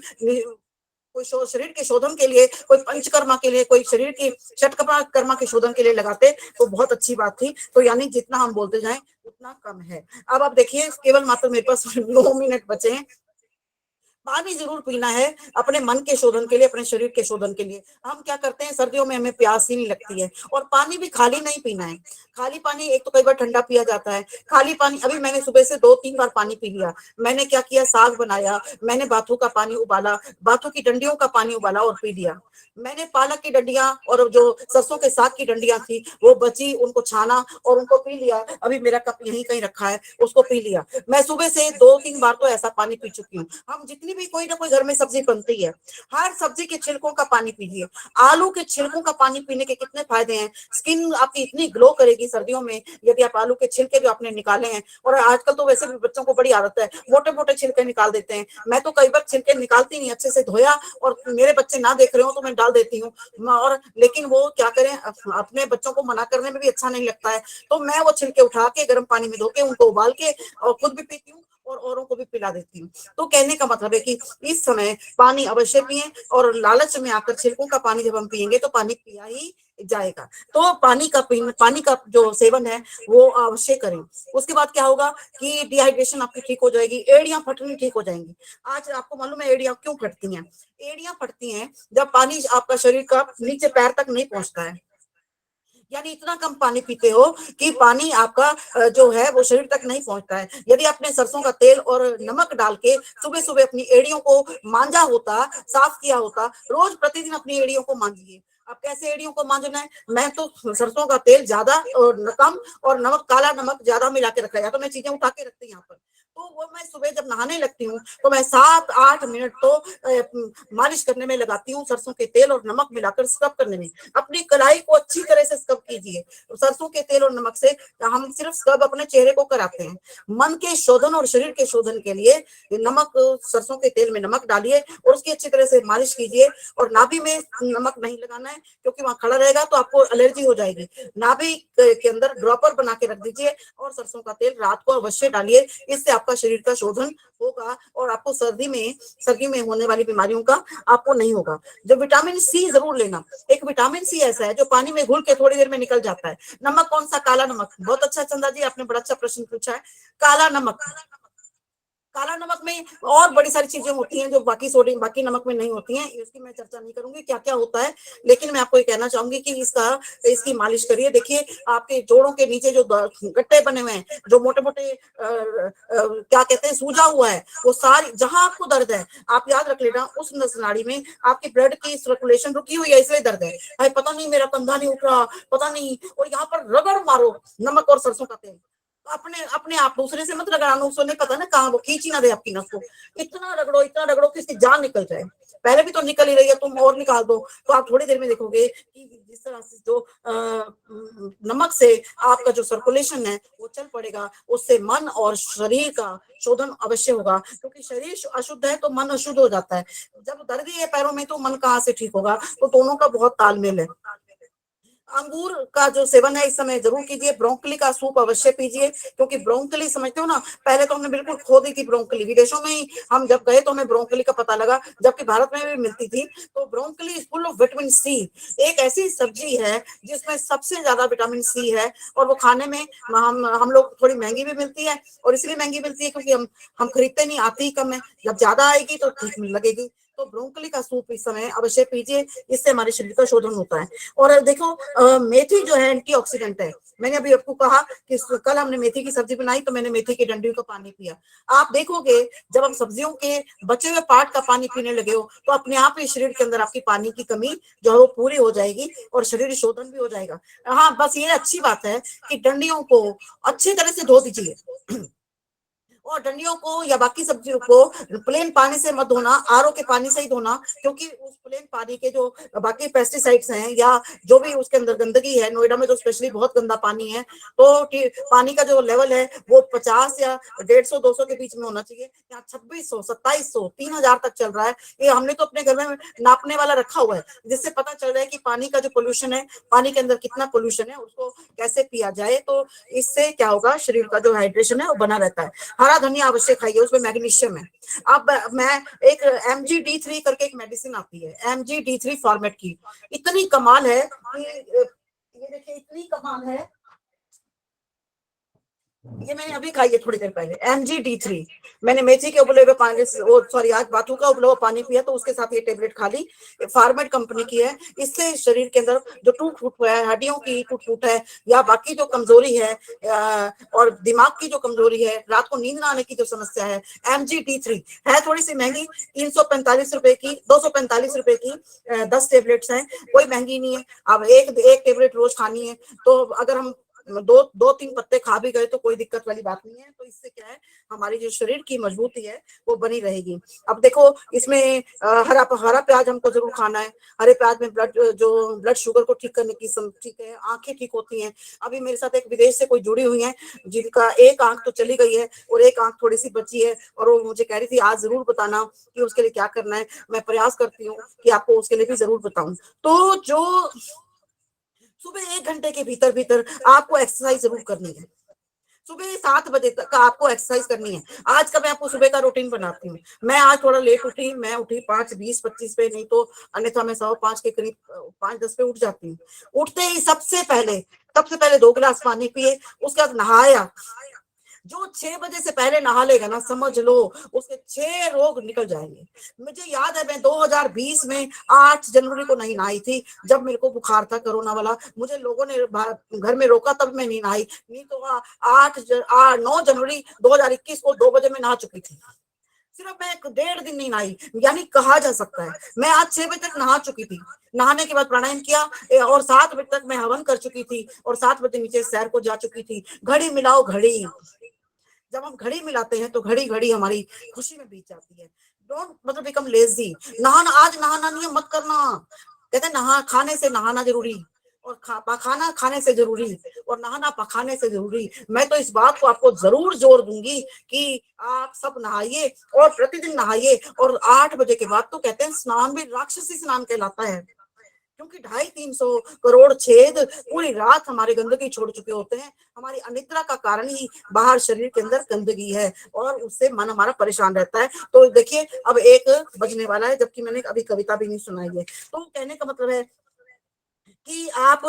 कोई शरीर के शोधन के लिए, कोई पंचकर्मा के लिए, कोई शरीर की षटकर्मा के शोधन के लिए लगाते तो बहुत अच्छी बात थी। तो यानी जितना हम बोलते जाएं उतना कम है। अब आप देखिए, केवल मात्र मेरे पास 9 मिनट बचे हैं। पानी जरूर पीना है अपने मन के शोधन के लिए, अपने शरीर के शोधन के लिए। हम क्या करते हैं, सर्दियों में हमें प्यास ही नहीं लगती है, और पानी भी खाली नहीं पीना है। खाली पानी एक तो कई बार ठंडा पिया जाता है, खाली पानी। अभी मैंने सुबह से 2-3 बार पानी पी लिया। मैंने क्या किया, साग बनाया, मैंने बाथू का पानी उबाला, बाथू की डंडियों का पानी उबाला और पी लिया। मैंने पालक की डंडियां और जो सरसों के साग की डंडियां थी वो बची, उनको छाना और उनको पी लिया। अभी मेरा कप यहीं कहीं रखा है, उसको पी लिया। मैं सुबह से 2-3 बार तो ऐसा पानी पी चुकी हूँ। हम जितनी भी कोई ना कोई घर में सब्जी बनती है, हर सब्जी के छिलकों का पानी पीजिए। आलू के छिलकों का पानी पीने के कितने फायदे हैं। स्किन आपकी इतनी ग्लो करेगी सर्दियों में यदि आप आलू के छिलके जो आपने निकाले हैं। और आजकल तो वैसे भी बच्चों को बड़ी आदत है, मोटे मोटे छिलके निकाल देते हैं। मैं तो कई बार छिलके निकालती नहीं, अच्छे से धोया और मेरे बच्चे ना देख रहे हो तो मैं डाल देती हूँ। और लेकिन वो क्या करें, अपने बच्चों को मना करने में भी अच्छा नहीं लगता है, तो मैं वो छिलके उठा के गर्म पानी में धो के उनको उबाल के और खुद भी पीती हूँ और औरों को भी पिला देती हूँ। तो कहने का मतलब है कि इस समय पानी अवश्य पिएं, और लालच में आकर छिलकों का पानी जब हम पिएंगे तो पानी पिया ही जाएगा। तो पानी का जो सेवन है वो अवश्य करें। उसके बाद क्या होगा कि डिहाइड्रेशन आपकी ठीक हो जाएगी, एड़ियां फटनी ठीक हो जाएंगी। आज आपको मालूम है एड़ियां क्यों फटती हैं? एड़ियां फटती हैं जब पानी आपका शरीर का नीचे पैर तक नहीं पहुंचता है, यानी इतना कम पानी पीते हो कि पानी आपका जो है वो शरीर तक नहीं पहुंचता है। यदि आपने सरसों का तेल और नमक डाल के सुबह सुबह अपनी एड़ियों को मांजा होता, साफ किया होता, रोज प्रतिदिन अपनी एड़ियों को मांजिए। अब कैसे एड़ियों को मांजना है? मैं तो सरसों का तेल ज्यादा और कम और नमक, काला नमक ज्यादा मिला के रखा है, या तो मैं चीजें उठा के रखती हूँ यहाँ पर। तो वो मैं सुबह जब नहाने लगती हूँ तो मैं 7-8 मिनट तो मालिश करने में लगाती हूँ, सरसों के तेल और नमक मिलाकर स्क्रब करने में। अपनी कलाई को अच्छी तरह से स्क्रब कीजिए। सरसों के तेल और नमक से हम सिर्फ स्क्रब अपने चेहरे को कराते हैं। मन के शोधन और शरीर के शोधन के लिए नमक, सरसों के तेल में नमक डालिए और उसकी अच्छी तरह से मालिश कीजिए। और नाभि में नमक नहीं लगाना है क्योंकि वहां खड़ा रहेगा तो आपको एलर्जी हो जाएगी। नाभि के अंदर ड्रॉपर बना के रख दीजिए और सरसों का तेल रात को अवश्य डालिए। इससे आपका शरीर का शोधन होगा और आपको सर्दी में होने वाली बीमारियों का आपको नहीं होगा। जो विटामिन सी जरूर लेना। एक विटामिन सी ऐसा है जो पानी में घुल के थोड़ी देर में निकल जाता है। नमक कौन सा? काला नमक। बहुत अच्छा चंदा जी, आपने बड़ा अच्छा प्रश्न पूछा है। काला नमक, काला नमक में और बड़ी सारी चीजें होती हैं जो बाकी सोडियम, बाकी नमक में नहीं होती हैं। इसकी मैं चर्चा नहीं करूंगी क्या क्या होता है, लेकिन मैं आपको ये कहना चाहूंगी कि इसकी मालिश करिए। देखिए आपके जोड़ों के नीचे जो गट्टे बने हुए हैं, जो मोटे मोटे क्या कहते हैं, सूजा हुआ है, वो सारी जहां आपको दर्द है आप याद रख लेना उस नस नाड़ी में आपकी ब्लड की सर्कुलेशन रुकी हुई है, इसलिए दर्द है। भाई पता नहीं मेरा कंधा नहीं उठ रहा, पता नहीं, और यहाँ पर रगड़ मारो नमक और सरसों का तेल। अपने अपने आप, दूसरे से मत रगड़ाना, उसको नहीं पता ना कहाँ वो खींच ही ना दे आपकी नस को। इतना रगड़ो कि इसकी जान निकल जाए। पहले भी तो निकल ही रही है, तुम और निकाल दो तो आप थोड़ी देर में देखोगे कि जिस तरह से जो नमक से आपका जो सर्कुलेशन है वो चल पड़ेगा, उससे मन और शरीर का शोधन अवश्य होगा। क्योंकि शरीर अशुद्ध है तो मन अशुद्ध हो जाता है। जब दर्द ही है पैरों में तो मन कहाँ से ठीक होगा? तो दोनों का बहुत तालमेल है। अंगूर का जो सेवन है इस समय जरूर कीजिए। ब्रोंकली का सूप अवश्य पीजिए, क्योंकि ब्रोंकली समझते हो ना, पहले तो हमने बिल्कुल खो दी थी ब्रोंकली। विदेशों में ही हम जब गए तो हमें ब्रोंकली का पता लगा, जबकि भारत में भी मिलती थी। तो ब्रोंकली फुल ऑफ विटामिन सी, एक ऐसी सब्जी है जिसमें सबसे ज्यादा विटामिन सी है। और वो खाने में हम लोग थोड़ी महंगी भी मिलती है, और इसलिए महंगी मिलती है क्योंकि हम खरीदते नहीं, आती ही कम है। जब ज्यादा आएगी तो ठीक लगेगी। तो ब्रोंकली का सूप इस समय अवश्य पीजिए, इससे हमारे शरीर का शोधन होता है। और देखो मेथी जो है एंटीऑक्सीडेंट है। मैंने अभी आपको कहा कि कल हमने मेथी की सब्जी बनाई तो मैंने मेथी की डंडियों का पानी पिया। आप देखोगे जब हम सब्जियों के बचे हुए पार्ट का पानी पीने लगे हो तो अपने आप ही शरीर के अंदर आपकी पानी की कमी जो है वो पूरी हो जाएगी और शरीर शोधन भी हो जाएगा। हाँ, बस ये अच्छी बात है कि डंडियों को अच्छी तरह से धो दीजिए और डंडियों को या बाकी सब्जियों को प्लेन पानी से मत धोना, आरओ के पानी से ही धोना, क्योंकि उस प्लेन पानी के जो बाकी पेस्टिसाइड्स हैं या जो भी उसके अंदर गंदगी है, नोएडा में तो स्पेशली बहुत गंदा पानी है, तो पानी का जो लेवल है वो 50 या 150 200 के बीच में होना चाहिए। यहाँ 2600 2700 3000 तक चल रहा है। ये हमने तो अपने घर में नापने वाला रखा हुआ है, जिससे पता चल रहा है कि पानी का जो पोल्यूशन है, पानी के अंदर कितना पोल्यूशन है, उसको कैसे पिया जाए। तो इससे क्या होगा, शरीर का जो हाइड्रेशन है वो बना रहता है। हरा धनिया अवश्य खाइए, उसमें मैग्नीशियम है। अब मैं एक MGD3 करके एक मेडिसिन आती है, MGD3 फॉर्मेट की, इतनी कमाल है कि ये देखिए इतनी कमाल है, ये मैंने अभी खाई है थोड़ी देर पहले, MGD3। मैंने मेथी के उबले हुए पानी सॉरी आज बाथू का उबला हुआ पानी पिया तो उसके साथ ये टेबलेट खा ली। फार्मेट कंपनी की है। इससे शरीर के अंदर जो टूट फूट है, हड्डियों की टूट फूट है या बाकी जो कमजोरी है और दिमाग की जो कमजोरी है, रात को नींद ना आने की जो समस्या है, MGD3 है। थोड़ी सी महंगी, 345 रुपए की, 245 रुपए की 10 टेबलेट्स हैं, कोई महंगी नहीं है। अब एक टेबलेट रोज खानी है, तो अगर हम दो तीन पत्ते खा भी गए तो कोई दिक्कत वाली बात नहीं है। तो इससे क्या है, हमारी जो शरीर की मजबूती है वो बनी रहेगी। अब देखो इसमें हरा प्याज हमको जरूर खाना है। हरे प्याज में ब्लड शुगर को ठीक करने की ठीक है, आंखें ठीक होती हैं। अभी मेरे साथ एक विदेश से कोई जुड़ी हुई है जिनका एक आंख तो चली गई है और एक आंख थोड़ी सी बची है, और वो मुझे कह रही थी आज जरूर बताना कि उसके लिए क्या करना है। मैं प्रयास करती हूँ कि आपको उसके लिए भी जरूर बताऊं। तो जो सुबह 1 घंटे के भीतर आपको एक्सरसाइज जरूर करनी है। सुबह 7 बजे तक आपको एक्सरसाइज करनी है। आज का मैं आपको सुबह का रूटीन बनाती हूँ। मैं आज थोड़ा लेट उठी, मैं उठी 5:20-25 पे, नहीं तो अन्यथा मैं 5:15 के करीब 5:10 पे उठ जाती हूँ। उठते ही सबसे पहले 2 गिलास पानी पिए, उसके बाद नहाया। जो 6 बजे से पहले नहा लेगा ना, समझ लो उसके 6 रोग निकल जाएंगे। मुझे याद है मैं 2020 में 8 जनवरी को नहीं नहाई थी, जब मेरे को बुखार था कोरोना वाला। मुझे लोगों ने घर में रोका तब मैं नहीं नहाई, नहीं तो 9 जनवरी 2021 को 2 बजे मैं नहा चुकी थी। सिर्फ मैं 1.5 दिन नहीं नहाई, यानी कहा जा सकता है मैं आज 6 बजे तक नहा चुकी थी। नहाने के बाद प्राणायाम किया और 7 बजे तक मैं हवन कर चुकी थी और 7 बजे नीचे सैर को जा चुकी थी। घड़ी मिलाओ घड़ी, जब हम घड़ी मिलाते हैं तो घड़ी हमारी खुशी में बीत जाती है। Don't become lazy. आज नहाना नहीं है, मत करना। कहते हैं खाने से नहाना जरूरी और पखाना खाने से जरूरी और नहाना पखाने से जरूरी। मैं तो इस बात को आपको जरूर जोर दूंगी कि आप सब नहाइए और प्रतिदिन नहाइए। और 8 बजे के बाद तो कहते हैं स्नान भी राक्षसी स्नान कहलाता है, क्योंकि 250-300 करोड़ छेद पूरी रात हमारे गंदगी छोड़ चुके होते हैं। हमारी अनिद्रा का कारण ही बाहर शरीर के अंदर गंदगी है और उससे मन हमारा परेशान रहता है। तो देखिए अब 1 बजने वाला है, जबकि मैंने अभी कविता भी नहीं सुनाई है। तो कहने का मतलब है कि आप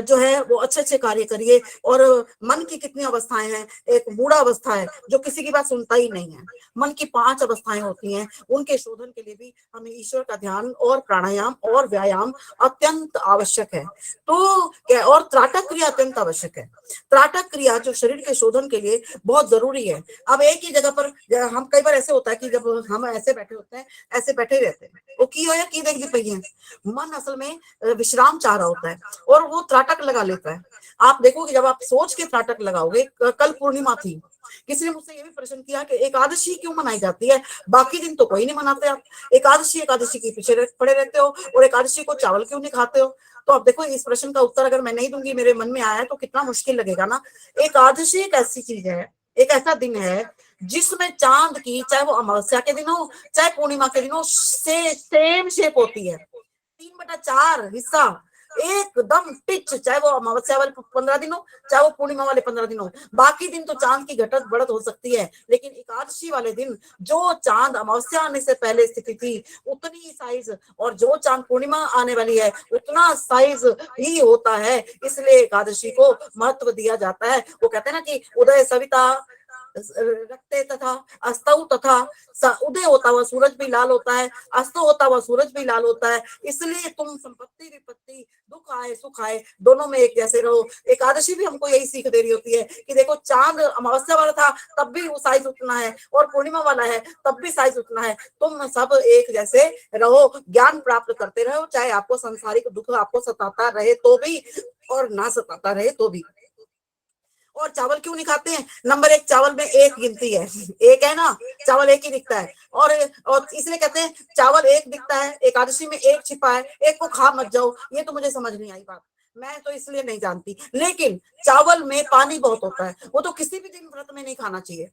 जो है वो अच्छे कार्य करिए। और मन की कितनी अवस्थाएं हैं, एक मूढ़ा अवस्था है जो किसी की बात सुनता ही नहीं है। मन की 5 अवस्थाएं होती हैं, उनके शोधन के लिए भी हमें ईश्वर का ध्यान और प्राणायाम और व्यायाम अत्यंत आवश्यक है। तो और त्राटक क्रिया अत्यंत आवश्यक है। त्राटक क्रिया जो शरीर के शोधन के लिए बहुत जरूरी है। अब एक ही जगह पर हम कई बार ऐसे होता है कि जब हम ऐसे बैठे होते हैं, ऐसे बैठे रहते हैं, वो की हो या की देख दी पई है, मन असल में विश्राम चाह रहा होता है और वो त्राटक लगा लेता है। आप देखोगे जब आप सोच के त्राटक लगाओगे, कल पूर्णिमा थी, किसी ने मुझसे ये भी प्रश्न किया कि एकादशी क्यों मनाई जाती है, बाकी दिन तो कोई नहीं मनाते, आप एकादशी के पीछे पड़े रहते हो और एकादशी को चावल क्यों नहीं खाते हो। तो अब देखो इस प्रश्न का उत्तर अगर मैं नहीं दूंगी, मेरे मन में आया तो कितना मुश्किल लगेगा ना। एकादशी एक ऐसी चीज है, एक ऐसा दिन है जिसमें चांद की, चाहे वो अमावस्या के दिन हो चाहे पूर्णिमा के दिन हो, सेम शेप होती है। 3/4 हिस्सा एकदम टिच, चाहे वो अमावस्या वाले 15 दिन हो चाहे वो पूर्णिमा वाले 15 दिन हो। बाकी दिन तो चांद की घटत बढ़त हो सकती है, लेकिन एकादशी वाले दिन जो चांद अमावस्या आने से पहले स्थिति थी उतनी ही साइज, और जो चांद पूर्णिमा आने वाली है उतना साइज ही होता है। इसलिए एकादशी को महत्व दिया जाता है। वो कहते हैं ना कि उदय सविता रक्ते तथा अस्तौ तथा उदय होता हुआ सूरज भी लाल होता है, अस्त होता हुआ सूरज भी लाल होता है। इसलिए तुम संपत्ति विपत्ति दुख आए सुख आए दोनों में एक जैसे रहो। एकादशी भी हमको यही सीख दे रही होती है कि देखो चांद अमावस्या वाला था तब भी वो साइज उतना है और पूर्णिमा वाला है तब भी साइज उतना है। तुम सब एक जैसे रहो, ज्ञान प्राप्त करते रहो, चाहे आपको सांसारिक दुख आपको सताता रहे तो भी और ना सताता रहे तो भी। और चावल क्यों नहीं खाते हैं? नंबर एक, चावल में एक गिनती है, एक है ना, चावल एक ही दिखता है। और इसलिए कहते हैं चावल एक दिखता है, एकादशी में एक छिपा है, एक को खा मत जाओ। ये तो मुझे समझ नहीं आई बात, मैं तो इसलिए नहीं जानती। लेकिन चावल में पानी बहुत होता है, वो तो किसी भी दिन व्रत में नहीं खाना चाहिए।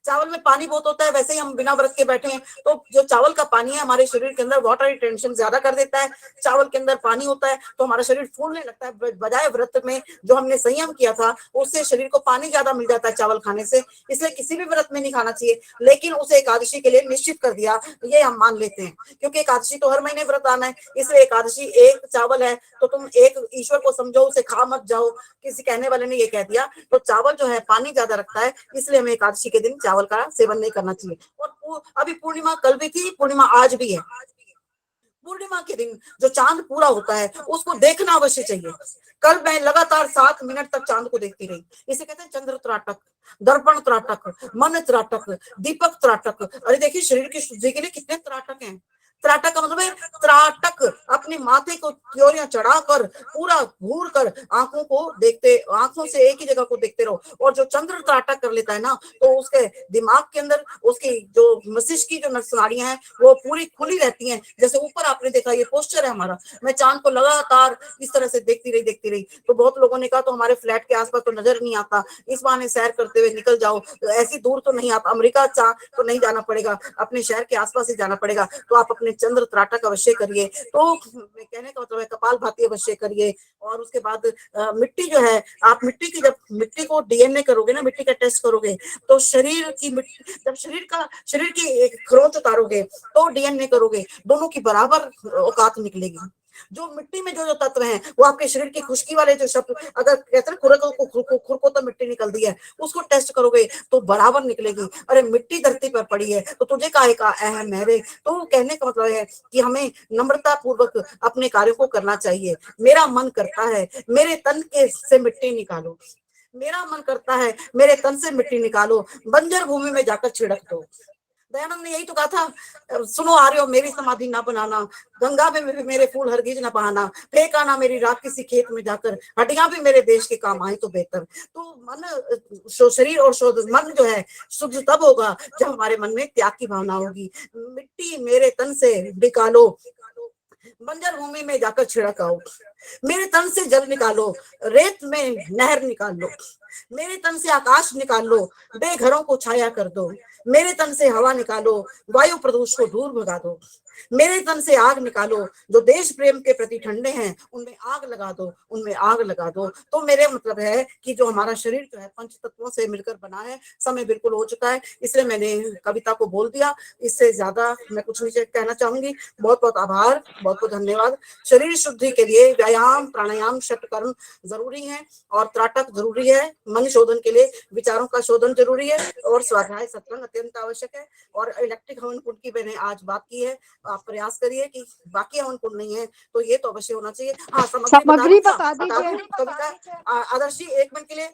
चावल में पानी बहुत होता है, वैसे ही हम बिना व्रत के बैठे हैं तो जो चावल का पानी है हमारे शरीर के अंदर वाटर रिटेंशन ज्यादा कर देता है। चावल के अंदर पानी होता है तो हमारा शरीर फूलने लगता है, बजाय व्रत में जो हमने संयम किया था उससे शरीर को पानी ज्यादा मिल जाता है चावल खाने से। इसलिए किसी भी व्रत में नहीं खाना चाहिए, लेकिन उसे एकादशी के लिए निश्चित कर दिया, ये हम मान लेते हैं। क्योंकि एकादशी तो हर महीने व्रत आना है, इसलिए एकादशी एक चावल है तो तुम एक ईश्वर को समझो, उसे खा मत जाओ। किसी कहने वाले ने ये कह दिया तो चावल जो है पानी ज्यादा रखता है, इसलिए हमें एकादशी के दिन चावल का सेवन नहीं करना चाहिए। और अभी पूर्णिमा कल भी थी, पूर्णिमा आज भी है। पूर्णिमा के दिन जो चांद पूरा होता है उसको देखना अवश्य चाहिए। कल मैं लगातार 7 मिनट तक चांद को देखती रही। इसे कहते हैं चंद्र त्राटक, दर्पण त्राटक, मन त्राटक, दीपक त्राटक। अरे देखिए शरीर की शुद्धि के लिए कितने त्राटक हैं। त्राटक का मतलब है त्राटक, अपने माथे को त्योरियां चढ़ाकर पूरा घूर कर आंखों को देखते, आंखों से एक ही जगह को देखते रहो। और जो चंद्र त्राटक कर लेता है ना तो उसके दिमाग के अंदर उसकी जो मस्तिष्क की जो नाड़ियां हैं वो पूरी खुली रहती हैं। जैसे ऊपर आपने देखा ये पोस्चर है हमारा, मैं चांद को लगातार इस तरह से देखती रही। तो बहुत लोगों ने कहा तो हमारे फ्लैट के आसपास तो नजर नहीं आता, इस बहाने सैर करते हुए निकल जाओ। तो ऐसी दूर तो नहीं, आप अमेरिका तो नहीं जाना पड़ेगा, अपने शहर के आसपास ही जाना पड़ेगा। तो आप अपने चंद्र त्राटक अवश्य करिए। तो कहने का मतलब है कपाल भाती अवश्य करिए। और उसके बाद मिट्टी जो है, आप मिट्टी की जब मिट्टी को डीएनए करोगे ना, मिट्टी का टेस्ट करोगे तो शरीर की जब शरीर की एक खरोंच उतारोगे तो डीएनए करोगे, दोनों की बराबर औकात निकलेगी। जो मिट्टी में जो तत्व हैं वो आपके शरीर की खुश्की वाले जो शब्द, अगर कहते हैं खुर को तो मिट्टी निकलती है, उसको टेस्ट करोगे तो बराबर निकलेगी। अरे मिट्टी धरती पर पड़ी है तो तुझे काहे का अहम है रे। तो कहने का मतलब है कि हमें नम्रता पूर्वक अपने कार्यों को करना चाहिए। मेरा मन करता है मेरे तन के से मिट्टी निकालो, मेरा मन करता है मेरे तन से मिट्टी निकालो, बंजर भूमि में जाकर छिड़क दो। दयानंद ने यही तो कहा था, सुनो आ रहे हो मेरी समाधि ना बनाना, गंगा में मेरे फूल हरगिज ना बहाना, फेंक आना मेरी राख किसी खेत में जाकर, हड्डियां भी मेरे देश के काम आए तो बेहतर। तो मन शरीर और मन जो है शुद्ध तब होगा जब हमारे मन में त्याग की भावना होगी। मिट्टी मेरे तन से निकालो, बंजर भूमि में जाकर छिड़काओ, मेरे तन से जल निकालो, रेत में नहर निकाल लो, मेरे तन से आकाश निकाल लो, बेघरों को छाया कर दो, मेरे तन से हवा निकालो, वायु प्रदूषण को दूर भगा दो, मेरे तन से आग निकालो, जो देश प्रेम के प्रति ठंडे हैं उनमें आग लगा दो, उनमें आग लगा दो। तो मेरे मतलब है कि जो हमारा शरीर जो है पंच तत्वों से मिलकर बना है। समय बिल्कुल हो चुका है, इसलिए मैंने कविता को बोल दिया, इससे ज्यादा मैं कुछ नहीं कहना चाहूंगी। बहुत बहुत आभार, बहुत बहुत धन्यवाद। शरीर शुद्धि के लिए व्यायाम, प्राणायाम, षटकर्म जरूरी है और त्राटक जरूरी है। मन शोधन के लिए विचारों का शोधन जरूरी है और स्वाध्याय सत्संग अत्यंत आवश्यक है। और इलेक्ट्रिक हवन कुंड की मैंने आज बात की है, आप प्रयास करिए कि बाकी हवन कुंड नहीं है तो ये तो अवश्य होना चाहिए। हाँ, सामग्री बता दीजिए कविता। आदर्श जी 1 मिनट के लिए।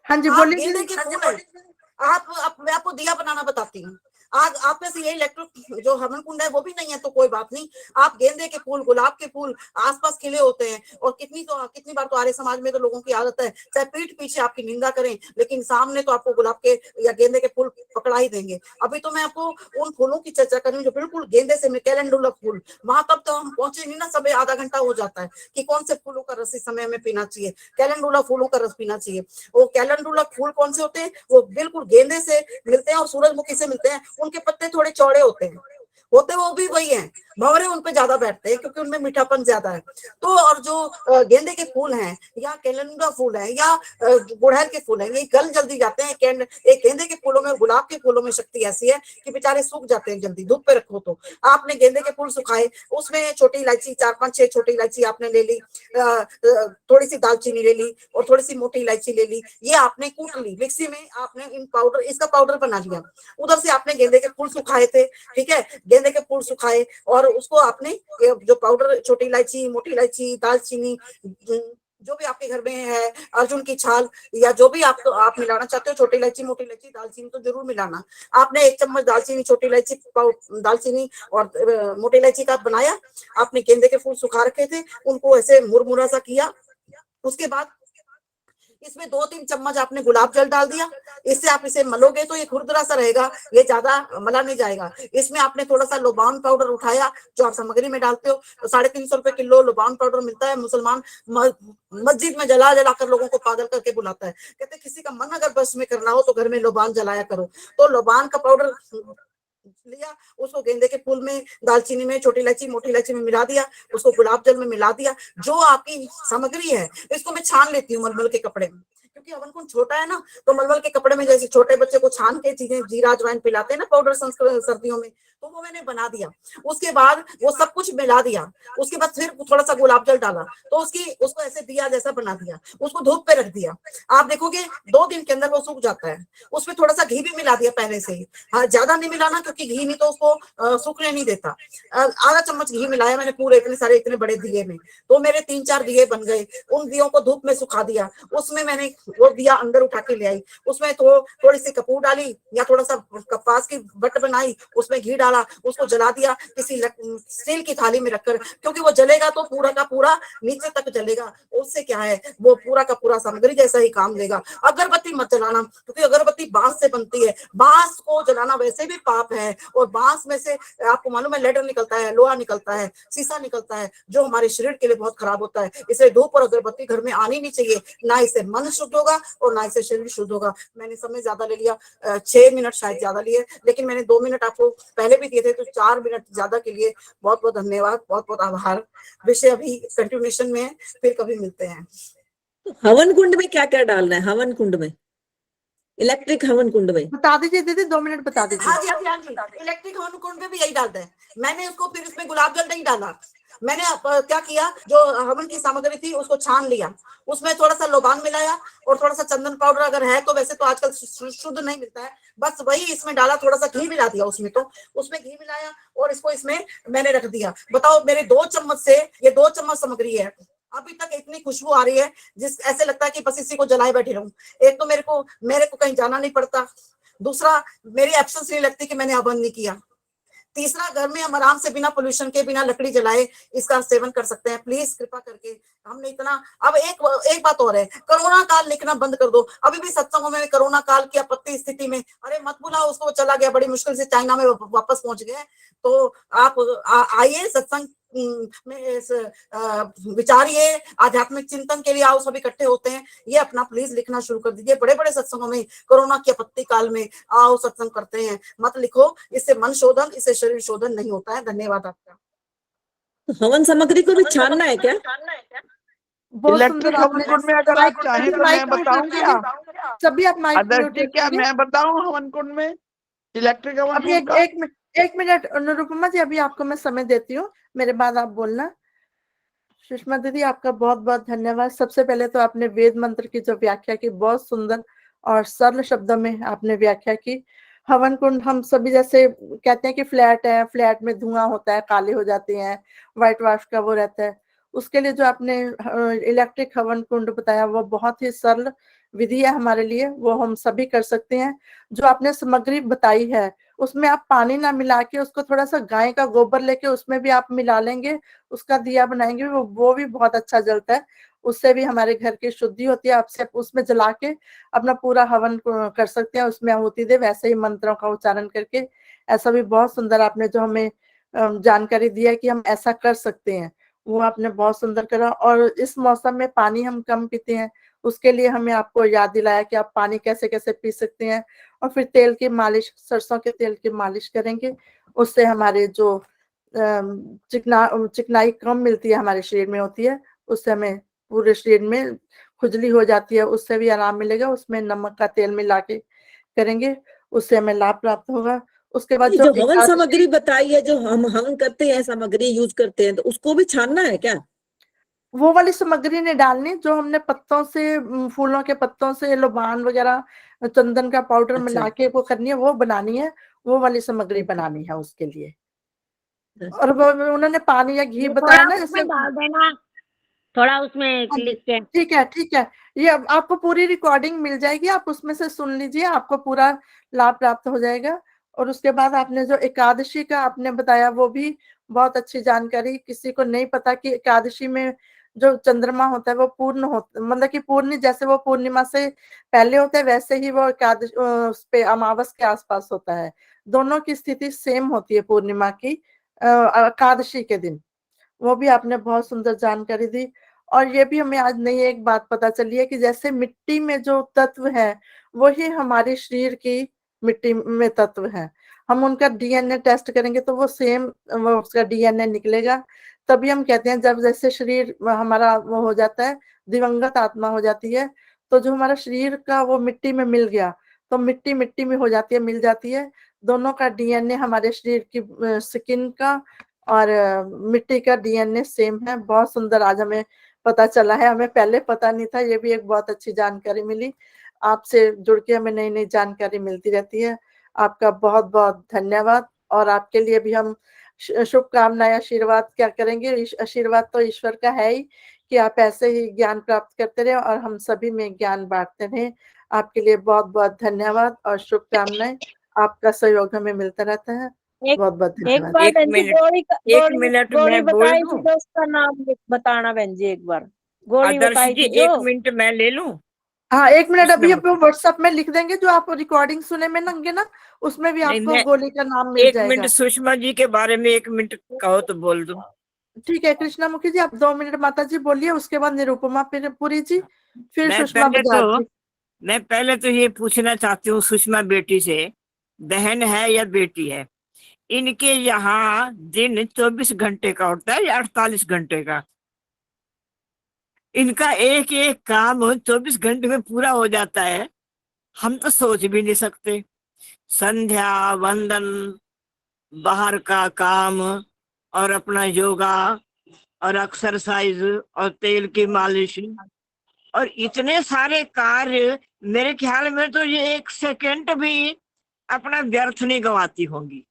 हाँ जी बोलिए। बोलिए। गेंदे के फूल है, मैं आपको दिया बनाना बताती हूँ। आज आप में से ये इलेक्ट्रिक जो हवन कुंड है वो भी नहीं है तो कोई बात नहीं, आप गेंदे के फूल, गुलाब के फूल आसपास खिले होते हैं। और कितनी बार तो आर्य समाज में तो लोगों की आदत है चाहे पीठ पीछे आपकी निंदा करें लेकिन सामने तो आपको गुलाब के या गेंदे के फूल पकड़ा ही देंगे। अभी तो मैं आपको उन फूलों की चर्चा कर रही हूँ जो बिल्कुल गेंदे से, कैलेंडुला फूल, वहां तब तो हम पहुंचे नहीं ना, सब आधा घंटा हो जाता है कि कौन से फूलों का रस इस समय में पीना चाहिए। कैलेंडुला फूलों का रस पीना चाहिए। वो कैलेंडुला फूल कौन से होते हैं? वो बिल्कुल गेंदे से मिलते हैं और सूरजमुखी से मिलते हैं। उनके पत्ते थोड़े चौड़े होते हैं, होते वो भी वही हैं, भंवरे उन पे ज्यादा बैठते हैं क्योंकि उनमें मीठापन ज्यादा है। तो और जो गेंदे के फूल हैं या केलनुगा फूल है या गुड़हल के फूल हैं, ये गल जल्दी जाते हैं। एक गेंदे के फूलों में, गुलाब के फूलों में शक्ति ऐसी है कि बेचारे सूख जाते हैं जल्दी, धूप पे रखो तो। आपने गेंदे के फूल सुखाए, उसमें छोटी इलायची 4-5-6 छोटी इलायची आपने ले ली, थोड़ी सी दालचीनी ले ली और थोड़ी सी मोटी इलायची ले ली, ये आपने कूट ली मिक्सी में, आपने इन पाउडर, इसका पाउडर बना लिया। उधर से आपने गेंदे के फूल सुखाए थे, ठीक है, गेंदे के फूल सुखाए और उसको आपने जो पाउडर, छोटी इलायची, मोटी इलायची, दालचीनी, जो भी आपके घर में है, अर्जुन की छाल या जो भी आप मिलाना चाहते हो, छोटी इलायची, मोटी इलायची, दालचीनी तो जरूर मिलाना। आपने 1 चम्मच दालचीनी, छोटी इलायची, दालचीनी और मोटी इलायची का बनाया। आपने गेंदे के फूल सुखा रखे थे, उनको ऐसे मुरमुरा सा किया। उसके बाद इसमें 2-3 चम्मच आपने गुलाब जल डाल दिया। इससे आप इसे मलोगे तो ये खुरदरा सा रहेगा, ये ज्यादा मला नहीं जाएगा। इसमें आपने थोड़ा सा लोबान पाउडर उठाया, जो आप सामग्री में डालते हो, 350 रुपए किलो लोबान पाउडर मिलता है। मुसलमान मस्जिद में जला जला कर लोगों को पागल करके बुलाता है, कहते किसी का मन अगर बस में करना हो तो घर में लोबान जलाया करो। तो लोबान का पाउडर लिया, उसको गेंदे के फूल में, दालचीनी में, छोटी इलायची, मोटी इलायची में मिला दिया, उसको गुलाब जल में मिला दिया। जो आपकी सामग्री है इसको मैं छान लेती हूँ मलमल के कपड़े में, क्योंकि हवन कुंड छोटा है ना, तो मलमल के कपड़े में जैसे छोटे बच्चे को छान के चीजें जीरा अजवाइन पिलाते हैं ना पाउडर सर्दियों में, तो वो मैंने बना दिया। उसके बाद वो सब कुछ मिला दिया। उसके बाद फिर थोड़ा सा गुलाब जल डाला, तो उसको ऐसे दिया जैसा बना दिया, उसको धूप पे रख दिया। आप देखोगे 2 दिन के अंदर वो सूख जाता है। उसमें थोड़ा सा घी भी मिला दिया पहले से ही, हाँ ज्यादा नहीं मिलाना क्योंकि घी नहीं तो उसको सूखने नहीं देता। आधा चम्मच घी मिलाया मैंने पूरे इतने सारे इतने बड़े दिए में, तो मेरे 3-4 दिए बन गए। उन दियों को धूप में सुखा दिया। उसमें मैंने वो दिया अंदर उठा के ले आई, उसमें थोड़ी सी कपूर डाली या थोड़ा सा कपास की बट बनाई, उसमें घी डाला, उसको जला दिया किसी स्टील की थाली में रखकर, क्योंकि वो जलेगा तो पूरा का पूरा नीचे तक जलेगा। उससे क्या है, वो पूरा का पूरा सामग्री जैसा ही काम देगा। अगरबत्ती मत जलाना, क्योंकि अगरबत्ती बांस से बनती है, बांस को जलाना वैसे भी पाप है। और बांस में से आपको मालूम है लेडर निकलता है, लोहा निकलता है, शीशा निकलता है, जो हमारे शरीर के लिए बहुत खराब होता है। इसलिए धूप और अगरबत्ती घर में आनी नहीं चाहिए, ना इससे मन शुद्ध होगा और ना इससे शरीर शुद्ध होगा। मैंने समय ज्यादा ले लिया, 6 मिनट शायद ज्यादा लिए, लेकिन मैंने 2 मिनट आपको पहले भी दिए थे, तो 4 मिनट ज्यादा के लिए बहुत बहुत धन्यवाद, बहुत बहुत आभार। विषय अभी कंटिन्यूएशन में है, फिर कभी मिलते हैं। हवन कुंड में क्या क्या डालना है? हवन कुंड में, इलेक्ट्रिक हवन कुंड में बता दीजिए दीदी, 2 मिनट बता दीजिए। हाँ जी, हाँ जी, हाँ जी, इलेक्ट्रिक हवन कुंड में भी यही डालते हैं। मैंने उसको फिर उसमें गुलाब जल नहीं डाला। मैंने क्या किया, जो हवन की सामग्री थी उसको छान लिया, उसमें थोड़ा सा लोबान मिलाया और थोड़ा सा चंदन पाउडर अगर है तो, वैसे तो आजकल शुद्ध नहीं मिलता है, बस वही इसमें डाला। थोड़ा सा घी मिला दिया उसमें, तो उसमें घी मिलाया और इसको इसमें मैंने रख दिया। बताओ मेरे 2 चम्मच से ये 2 चम्मच सामग्री है, अभी तक इतनी खुशबू आ रही है जिस ऐसे लगता है कि बस इसी को जलाए बैठी रहूं। एक तो मेरे को कहीं जाना नहीं पड़ता, दूसरा मेरी एब्सेंस नहीं लगती कि मैंने हवन नहीं किया, तीसरा घर में हम आराम से बिना पोल्यूशन के, बिना लकड़ी जलाए इसका सेवन कर सकते हैं। प्लीज कृपा करके, हमने इतना। अब एक बात और है, कोरोना काल लिखना बंद कर दो। अभी भी सत्संगों में कोरोना काल की आपत्ति स्थिति में, अरे मत बुलाओ उसको, चला गया, बड़ी मुश्किल से चाइना में वापस पहुंच गए। तो आप आइए सत्संग में विचारिए, आध्यात्मिक चिंतन के लिए आओ, सब इकट्ठे होते हैं। ये अपना प्लीज लिखना शुरू कर दीजिए। बड़े बड़े सत्संगों में कोरोना की आपत्ति काल में आओ सत्संग करते हैं, मत लिखो, इससे मन शोधन, इससे शरीर शोधन नहीं होता है। धन्यवाद आपका। हवन सामग्री को भी छानना है क्या? बहुत सुंदर इलेक्ट्रिक हवन कुंड में अगर आप चाहें तो मैं बताऊं क्या? सभी आप माइक आदर्श जी, क्या मैं बताऊं हवन कुंड में इलेक्ट्रिक हवन अभी कुंड का? एक मिनट अनुरुपमा जी, अभी आपको मैं समय देती हूँ, मेरे बाद आप बोलना। सुषमा दीदी आपका बहुत बहुत धन्यवाद। सबसे पहले तो आपने वेद मंत्र की जो व्याख्या की, बहुत सुंदर और सरल शब्दों में आपने व्याख्या की। हवन कुंड हम सभी जैसे कहते हैं कि फ्लैट है, फ्लैट में धुआं होता है, काले हो जाते हैं, व्हाइट वाश का वो रहता है, उसके लिए जो आपने इलेक्ट्रिक हवन कुंड बताया वो बहुत ही सरल विधि है हमारे लिए, वो हम सभी कर सकते हैं। जो आपने सामग्री बताई है उसमें आप पानी ना मिला के उसको थोड़ा सा गाय का गोबर लेके उसमें भी आप मिला लेंगे, उसका दिया बनाएंगे, वो भी बहुत अच्छा जलता है। उससे भी हमारे घर की शुद्धि होती है। आपसे उसमें जला के अपना पूरा हवन कर सकते हैं, उसमें आहुति दे, वैसे ही मंत्रों का उच्चारण करके। ऐसा भी बहुत सुंदर आपने जो हमें जानकारी दी है कि हम ऐसा कर सकते हैं, वो आपने बहुत सुंदर करा। और इस मौसम में पानी हम कम पीते हैं, उसके लिए हमें आपको याद दिलाया कि आप पानी कैसे कैसे पी सकते हैं, और फिर तेल की मालिश, सरसों के तेल की मालिश करेंगे। उससे हमारे जो चिकनाई कम मिलती है हमारे शरीर में होती है, उससे हमें पूरे शरीर में खुजली हो जाती है, उससे भी आराम मिलेगा। उसमें नमक का तेल मिला के करेंगे, उससे हमें लाभ प्राप्त होगा। उसके बाद नहीं, जो जो हवन एकादशी, सामग्री बताई है, जो हम हवन करते हैं सामग्री यूज करते हैं, तो उसको भी छानना है क्या? वो वाली सामग्री नहीं डालनी जो हमने पत्तों से, फूलों के पत्तों से लोबान वगैरह, चंदन का पाउडर अच्छा। मिला के वो करनी है, वो बनानी है, वो वाली सामग्री अच्छा। बनानी है उसके लिए। अच्छा। और वो उन्होंने पानी या घी ये बताया थोड़ा ना, उसमें जैसे। डाल देना, थोड़ा उसमें हाँ जी, लिख के। ठीक है, ठीक है। ये अब आपको पूरी रिकॉर्डिंग मिल जाएगी, आप उसमें से सुन लीजिए, आपको पूरा लाभ प्राप्त हो जाएगा। और उसके बाद आपने जो एकादशी का आपने बताया, वो भी बहुत अच्छी जानकारी। किसी को नहीं पता कि एकादशी में जो चंद्रमा होता है वो पूर्ण होता, मतलब कि पूर्ण, जैसे वो पूर्णिमा से पहले होता है वैसे ही वो एकादशी उस पे अमावस के आसपास होता है। दोनों की स्थिति सेम होती है पूर्णिमा की, एकादशी के दिन। वो भी आपने बहुत सुंदर जानकारी दी। और ये भी हमें आज नई एक बात पता चली है कि जैसे मिट्टी में जो तत्व है, वही हमारे शरीर की मिट्टी में तत्व है। हम उनका डीएनए टेस्ट करेंगे तो वो सेम, वो उसका डीएनए निकलेगा। तभी हम कहते हैं, जब जैसे शरीर हमारा वो हो जाता है, दिवंगत आत्मा हो जाती है, तो जो हमारा शरीर का वो मिट्टी में मिल गया, तो मिट्टी मिट्टी में हो जाती है, मिल जाती है। दोनों का डीएनए हमारे शरीर की स्किन का और मिट्टी का डीएनए सेम है। बहुत सुंदर आज हमें पता चला है, हमें पहले पता नहीं था। ये भी एक बहुत अच्छी जानकारी मिली। आपसे जुड़ के हमें नई नई जानकारी मिलती रहती है। आपका बहुत बहुत धन्यवाद। और आपके लिए भी हम शुभकामनाएं, आशीर्वाद क्या करेंगे, आशीर्वाद तो ईश्वर का है ही, कि आप ऐसे ही ज्ञान प्राप्त करते रहे और हम सभी में ज्ञान बांटते रहे। आपके लिए बहुत बहुत धन्यवाद और शुभकामनाएं। आपका सहयोग हमें मिलता रहता है। एक बहुत बहुत एक धन्यवाद। बार एक बहन जी, मिनट, गोली एक गोली मिनट गोली मैं बोल बताई थी दूं। तो उसका नाम बताना बहन जी एक बार। गोली आदर्श बताई जी, थी जो। 1 मिनट मैं ले लूं हाँ, 1 मिनट, उसमें। अभी आप व्हाट्सएप में लिख देंगे, जो आप रिकॉर्डिंग सुने में नंगे ना, उसमें भी नहीं, आपको मैं गोली का नाम मिल 1 मिनट जाएगा। सुषमा जी के बारे में 1 मिनट कहो तो बोल दूं। ठीक है, कृष्णा मुखी जी, आप 2 मिनट माता जी बोलिए, उसके बाद निरुपमा पुरी जी, फिर मैं सुषमा पहले बजाज तो जी। मैं पहले तो ये पूछना चाहती हूँ सुषमा बेटी से, बहन है या बेटी है, इनके यहाँ दिन 24 घंटे का होता है या 48 घंटे का? इनका एक एक काम 24 घंटे में पूरा हो जाता है, हम तो सोच भी नहीं सकते। संध्या वंदन, बाहर का काम, और अपना योगा और एक्सरसाइज और तेल की मालिश, और इतने सारे कार्य, मेरे ख्याल में तो ये 1 सेकंड भी अपना व्यर्थ नहीं गवाती होंगी।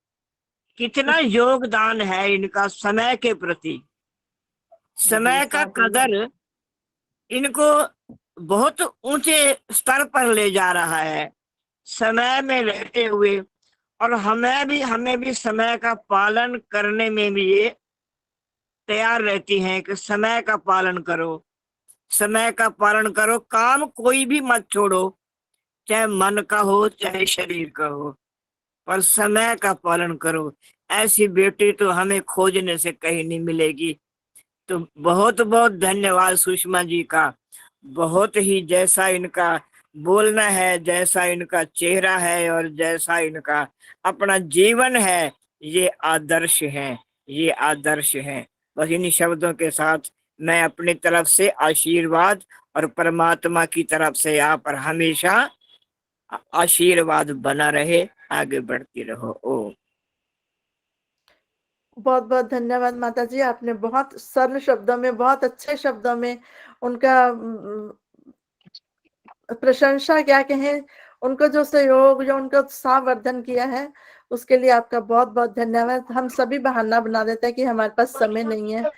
कितना योगदान है इनका समय के प्रति। समय का कदर इनको बहुत ऊंचे स्तर पर ले जा रहा है, समय में रहते हुए। और हमें भी समय का पालन करने में भी ये तैयार रहती हैं कि समय का पालन करो, समय का पालन करो, काम कोई भी मत छोड़ो, चाहे मन का हो चाहे शरीर का हो, पर समय का पालन करो। ऐसी बेटी तो हमें खोजने से कहीं नहीं मिलेगी। तो बहुत बहुत धन्यवाद सुषमा जी का। बहुत ही, जैसा इनका बोलना है, जैसा इनका चेहरा है और जैसा इनका अपना जीवन है, ये आदर्श है, ये आदर्श है। बस इन्हीं शब्दों के साथ मैं अपनी तरफ से आशीर्वाद और परमात्मा की तरफ से आप पर हमेशा आशीर्वाद बना रहे, आगे बढ़ती रहो। ओ बहुत बहुत धन्यवाद माता जी, आपने बहुत सरल शब्दों में, बहुत अच्छे शब्दों में उनका प्रशंसा क्या कहें, उनको जो सहयोग, जो उनका उत्साहवर्धन किया है, उसके लिए आपका बहुत बहुत धन्यवाद। हम सभी बहाना बना देते हैं कि हमारे पास समय नहीं है,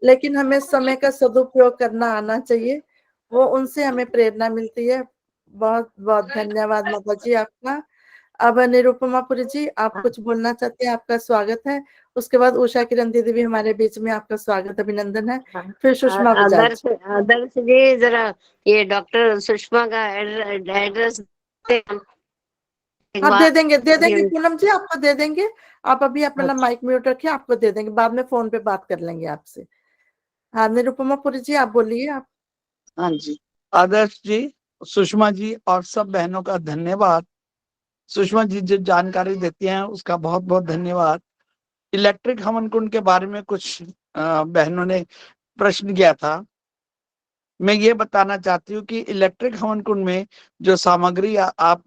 लेकिन हमें समय का सदुपयोग करना आना चाहिए, वो उनसे हमें प्रेरणा मिलती है। बहुत बहुत धन्यवाद माता जी आपका। अब निरुपमा पुरी जी, आप कुछ बोलना चाहते हैं, आपका स्वागत है। उसके बाद उषा किरण दीदी भी हमारे बीच में, आपका स्वागत, अभिनंदन है। फिर सुषमा बजाज। आदर्श आदर्श जी, जरा ये डॉक्टर सुषमा का एड्रेस एक हाँ, बार। दे देंगे, दे देंगे पूनम जी, आपको दे देंगे। आप अभी अपना अच्छा। माइक म्यूट रखिए, आपको दे देंगे, बाद में फोन पे बात कर लेंगे आपसे। हाँ, निरुपमा पुरी जी, आप बोलिए। आप हाँ जी, आदर्श जी, सुषमा जी और सब बहनों का धन्यवाद। सुषमा जी जो जानकारी देती हैं उसका बहुत बहुत धन्यवाद। इलेक्ट्रिक हवन कुंड के बारे में कुछ बहनों ने प्रश्न किया था। मैं ये बताना चाहती हूँ कि इलेक्ट्रिक हवन कुंड में जो सामग्री आप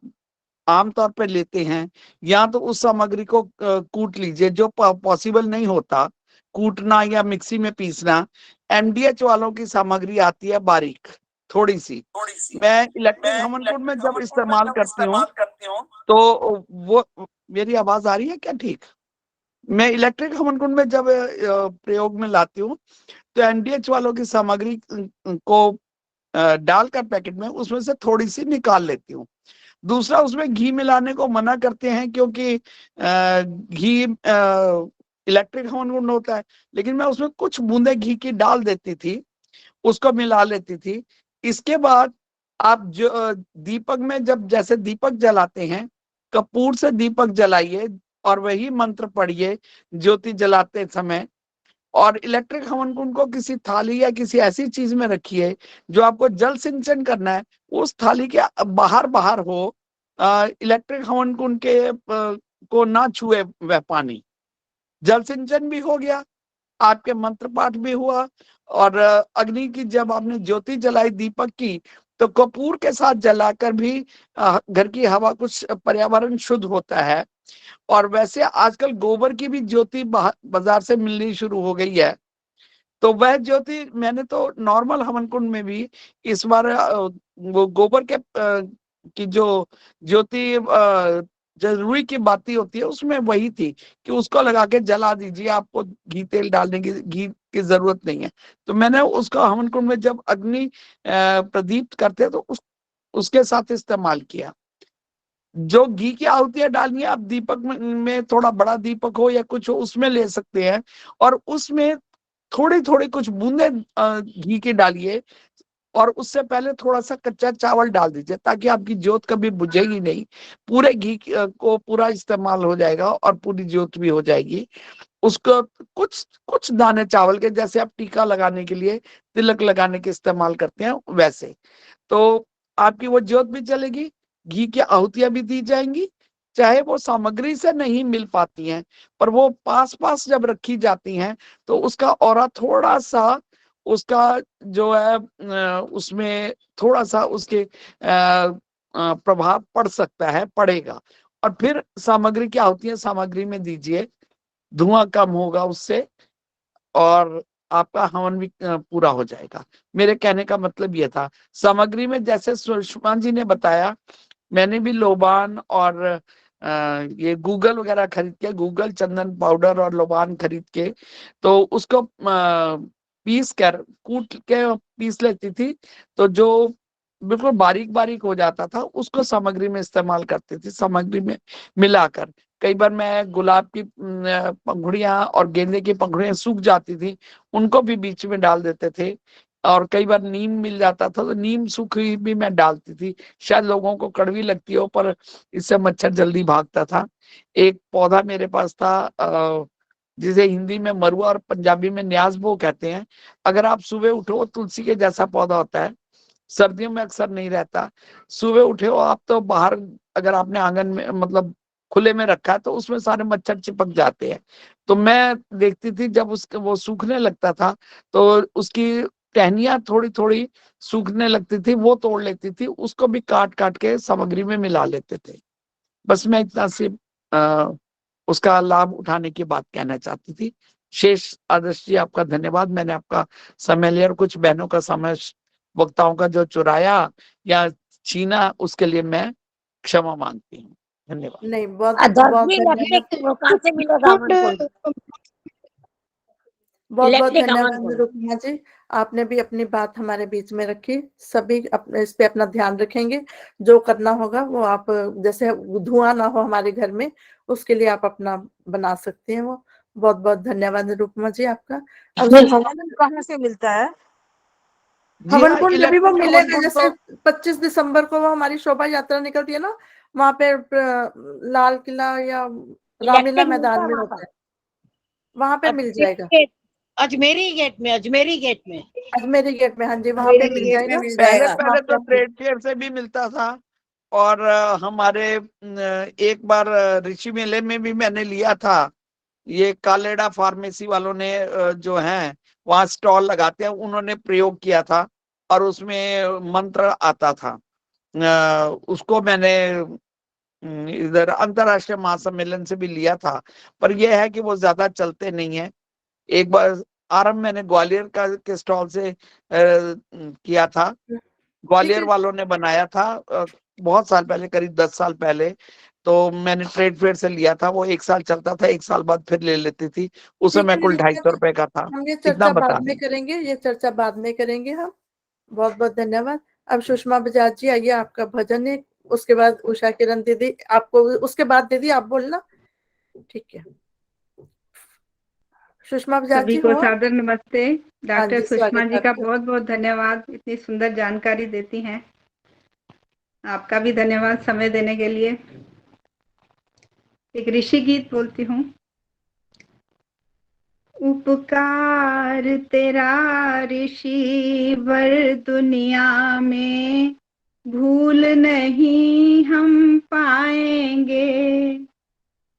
आमतौर पे लेते हैं, या तो उस सामग्री को कूट लीजिए, जो पॉसिबल नहीं होता कूटना या मिक्सी में पीसना। एमडीएच वालों की सामग्री आती है बारीक थोड़ी सी। मैं इलेक्ट्रिक हवन कुंड में जब इस्तेमाल करती हूँ तो वो, मेरी आवाज आ रही है क्या ठीक? मैं इलेक्ट्रिक हवन कुंड में जब प्रयोग में लाती हूँ तो एमडीएच वालों की सामग्री को डालकर पैकेट में उसमें से थोड़ी सी निकाल लेती हूँ। दूसरा, उसमें घी मिलाने को मना करते हैं क्योंकि घी इलेक्ट्रिक हवन कुंड होता है, लेकिन मैं उसमें कुछ बूंदे घी की डाल देती थी, उसको मिला लेती थी। इसके बाद आप जो दीपक में जब जैसे दीपक जलाते हैं, कपूर से दीपक जलाइए और वही मंत्र पढ़िए ज्योति जलाते समय, और इलेक्ट्रिक हवन कुंड को किसी थाली या किसी ऐसी चीज में रखिए जो आपको जल सिंचन करना है उस थाली के बाहर बाहर हो। इलेक्ट्रिक हवन कुंड के को ना छुए वह पानी। जल सिंचन भी हो गया, आपके मंत्र पाठ भी हुआ, और अग्नि की जब आपने ज्योति जलाई दीपक की तो कपूर के साथ जलाकर भी घर की हवा, कुछ पर्यावरण शुद्ध होता है। और वैसे आजकल गोबर की भी ज्योति बाजार से मिलनी शुरू हो गई है, तो वह ज्योति मैंने तो नॉर्मल हवन कुंड में भी इस बार वो गोबर के की जो ज्योति जरूरी की बाती होती है उसमें वही थी कि उसको लगा के जला दीजिए, आपको घी तेल डालने की, घी की जरूरत नहीं है। तो मैंने उसका हवन कुंड में जब अग्नि प्रदीप्त करते तो उसके साथ इस्तेमाल किया। जो घी की आहुतियां डालनी है आप दीपक में थोड़ा बड़ा दीपक हो या कुछ हो उसमें ले सकते हैं, और उसमें थोड़ी थोड़ी कुछ बूंदे घी की डालिए, और उससे पहले थोड़ा सा कच्चा चावल डाल दीजिए ताकि आपकी ज्योत कभी बुझेगी नहीं। पूरे घी को पूरा इस्तेमाल हो जाएगा और पूरी ज्योत भी हो जाएगी। उसको कुछ कुछ दाने चावल के, जैसे आप टीका लगाने के लिए तिलक लगाने के इस्तेमाल करते हैं वैसे, तो आपकी वो ज्योत भी चलेगी, घी की आहुतियां भी दी जाएंगी। चाहे वो सामग्री से नहीं मिल पाती हैं, पर वो पास पास जब रखी जाती हैं तो उसका ऑरा थोड़ा सा, उसका जो है उसमें थोड़ा सा उसके प्रभाव पड़ सकता है, पड़ेगा। और फिर सामग्री की आहुतियां सामग्री में दीजिए, धुआं कम होगा उससे, और आपका हवन भी पूरा हो जाएगा। मेरे कहने का मतलब ये था। सामग्री में जैसे सुषमा जी ने बताया, मैंने भी लोबान और ये गूगल वगैरह खरीद के, गूगल चंदन पाउडर और लोबान खरीद के, तो उसको पीस कर कूट के पीस लेती थी, तो जो बिल्कुल बारीक बारीक हो जाता था उसको सामग्री में इस्तेमाल करती थी, सामग्री में मिलाकर। कई बार मैं गुलाब की पंखुड़ियां और गेंदे की पंखुड़ियां सूख जाती थी, उनको भी बीच में डाल देते थे, और कई बार नीम मिल जाता था तो नीम सूखी भी मैं डालती थी। शायद लोगों को कड़वी लगती हो, पर इससे मच्छर जल्दी भागता था। एक पौधा मेरे पास था जिसे हिंदी में मरुआ और पंजाबी में न्याज़बो कहते हैं। अगर आप सुबह उठो, तुलसी के जैसा पौधा होता है, सर्दियों में अक्सर नहीं रहता। सुबह उठे हो आप तो बाहर, अगर आपने आंगन में मतलब खुले में रखा है तो उसमें सारे मच्छर चिपक जाते हैं। तो मैं देखती थी जब उसके वो सूखने लगता था तो उसकी टहनियां थोड़ी थोड़ी सूखने लगती थी, वो तोड़ लेती थी, उसको भी काट काट के सामग्री में मिला लेते थे। बस मैं इतना से उसका लाभ उठाने की बात कहना चाहती थी। शेष आदर्श जी आपका धन्यवाद, मैंने आपका समय लिया और कुछ बहनों का समय वक्ताओं का जो चुराया या छीना उसके लिए मैं क्षमा मांगती हूँ। धन्यवाद। नहीं, बहुत दस बहुत भी धन्यवाद, कहाँ से मिलेगा हवन कुंड? बहुत बहुत इलेक्ट्रिक हवन धन्यवाद कुंड। निरुपमा जी। आपने भी अपनी बात हमारे बीच में रखी। सभी अपने इस पे अपना ध्यान रखेंगे, जो करना होगा वो आप, जैसे धुआं ना हो हमारे घर में, उसके लिए आप अपना बना सकते हैं वो। बहुत बहुत धन्यवाद निरुपमा जी आपका। अब ये हवन कहाँ से मिलता है? हवन कुंड जब भी वो इलेक्ट्रिक हवन मिलेगा, कुंड जैसे तो 25 दिसंबर को वो हमारी शोभा यात्रा निकलती है ना, वहां पे लाल किला या रामलीला इलेक्ट्रिक मिलता मैदान है में वहाँ होता पर? है, वहां पे अच्छा, मिल जाएगा। अजमेरी गेट में, अजमेरी गेट में। अजमेरी गेट में, हाँ जी, वहां पे मिल जाएगा। पहले जाएगा। पहले तो ट्रेड फेयर से भी मिलता था, और हमारे एक बार ऋषि मेले में भी मैंने लिया था। ये कालेडा फार्मेसी वालों ने जो है वहां स्टॉल लगाते हैं, उन्होंने प्रयोग किया था, और उसमें मंत्र आता था। उसको मैंने इधर अंतरराष्ट्रीय महासम्मेलन से भी लिया था, पर यह है कि वो ज्यादा चलते नहीं है। एक बार आरंभ मैंने ग्वालियर का के स्टॉल से किया था। ग्वालियर वालों ने बनाया था बहुत साल पहले, करीब 10 साल पहले। तो मैंने ट्रेड फेयर से लिया था, वो 1 साल चलता था, 1 साल बाद फिर ले लेती थी। उस ठीक समय है, कुल 250 रुपए का था। हम ये इतना चर्चा बता बाद में दें। करेंगे, ये चर्चा बाद में करेंगे हम। बहुत बहुत धन्यवाद। अब सुषमा बजाज जी आइए, आपका भजन है, उसके बाद उषा किरण दीदी, आपको उसके बाद दीदी आप बोलना, ठीक है। सुषमा बजाज सभी जी को हो? सादर नमस्ते। हाँ डॉक्टर जी, सुषमा स्वागत जी है का आपका। बहुत बहुत धन्यवाद, इतनी सुंदर जानकारी देती हैं। आपका भी धन्यवाद समय देने के लिए। एक ऋषि गीत बोलती हूँ। उपकार तेरा ऋषि वर दुनिया में, भूल नहीं हम पाएंगे।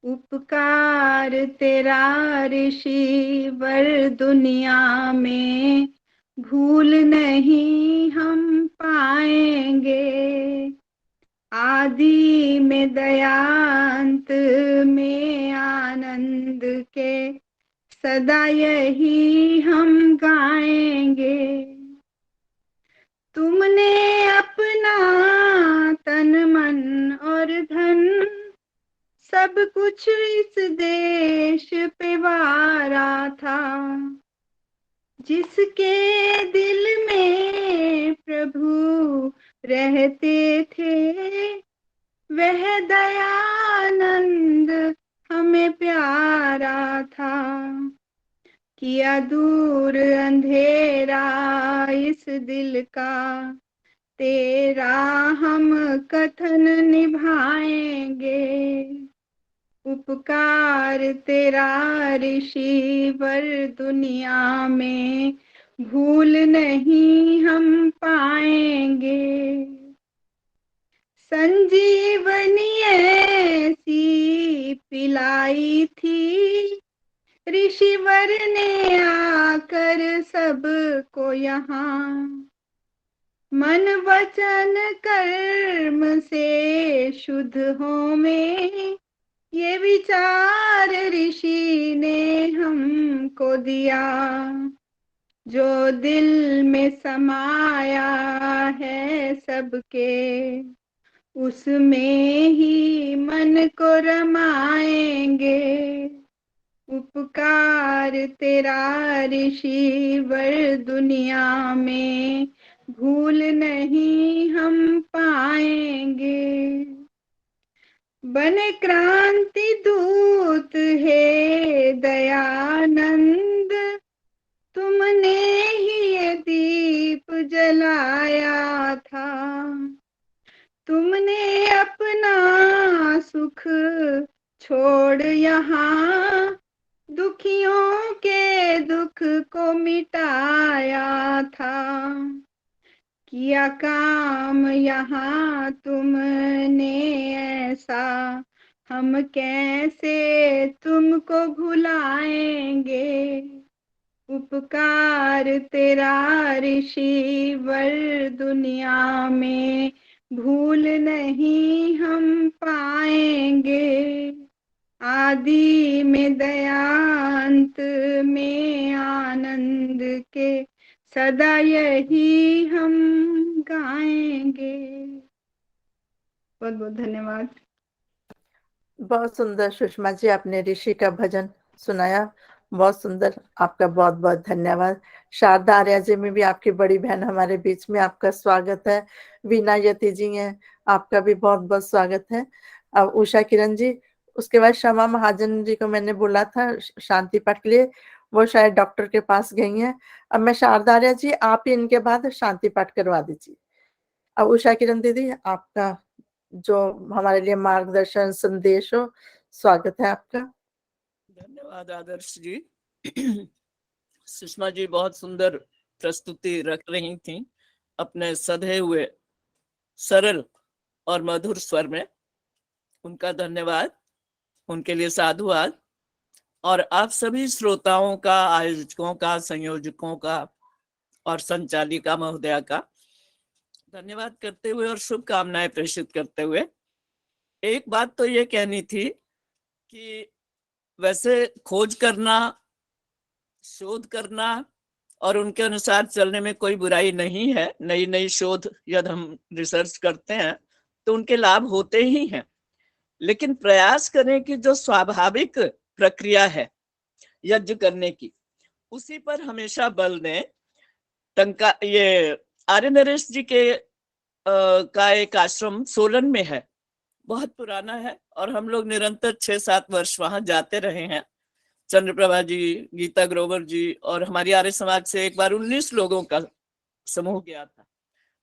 उपकार तेरा ऋषि वर दुनिया में, भूल नहीं हम पाएंगे। आदि में दयांत में आनंद के, सदा यही हम गाएंगे। तुमने अपना तन मन और धन, सब कुछ इस देश पे वारा था। जिसके दिल में प्रभु रहते थे, वह दयानंद हमें प्यारा था। किया दूर अंधेरा इस दिल का, तेरा हम कथन निभाएंगे। उपकार तेरा ऋषि वर दुनिया में, भूल नहीं हम पाएंगे। संजीवनी ऐसी पिलाई थी, ऋषिवर ने आकर सबको यहाँ। मन वचन कर्म से शुद्ध हो में, ये विचार ऋषि ने हमको दिया। जो दिल में समाया है सबके, उसमें ही मन को रमाएंगे। उपकार तेरा ऋषि वर दुनिया में, भूल नहीं हम पाएंगे। बने क्रांति दूत है दयानंद, तुमने ही ये दीप जलाया था। तुमने अपना सुख छोड़ यहाँ, दुखियों के दुख को मिटाया था। किया काम यहाँ तुमने ऐसा, हम कैसे तुमको भुलाएंगे। उपकार तेरा ऋषि वर दुनिया में, भूल नहीं हम पाएंगे। आदि में दयांत में आनंद के, सदा यही हम गाएंगे। बहुत बहुत धन्यवाद। बहुत सुंदर सुषमा जी, आपने ऋषि का भजन सुनाया, बहुत सुंदर, आपका बहुत बहुत धन्यवाद। शारदा आर्या जी में भी आपकी बड़ी बहन हमारे बीच में, आपका स्वागत है। वीना यति जी हैं, आपका भी बहुत बहुत स्वागत है। अब उषा किरण जी, उसके बाद शमा महाजन जी को मैंने बोला था शांति पाठ के लिए, वो शायद डॉक्टर के पास गई हैं। अब मैं शारदा आर्या जी, आप ही इनके बाद शांति पाठ करवा दीजिए। अब उषा किरण दीदी, आपका जो हमारे लिए मार्गदर्शन संदेश हो, स्वागत है आपका। धन्यवाद आदर्श जी। सुषमा जी बहुत सुंदर प्रस्तुति रख रही थी अपने सधे हुए सरल और मधुर स्वर में। उनका धन्यवाद, उनके लिए साधुवाद। और आप सभी श्रोताओं का, आयोजकों का, संयोजकों का और संचालिका महोदया का धन्यवाद करते हुए और शुभकामनाएं प्रेषित करते हुए एक बात तो ये कहनी थी कि वैसे खोज करना, शोध करना और उनके अनुसार चलने में कोई बुराई नहीं है। नई नई शोध यदि हम रिसर्च करते हैं तो उनके लाभ होते ही हैं, लेकिन प्रयास करें कि जो स्वाभाविक प्रक्रिया है यज्ञ करने की, उसी पर हमेशा बल दें। ये आर्य नरेश जी के का एक आश्रम सोलन में है, बहुत पुराना है और हम लोग निरंतर 6-7 वर्ष वहां जाते रहे हैं। चंद्रप्रभा जी, गीता ग्रोवर जी और हमारी आर्य समाज से एक बार 19 लोगों का समूह गया था।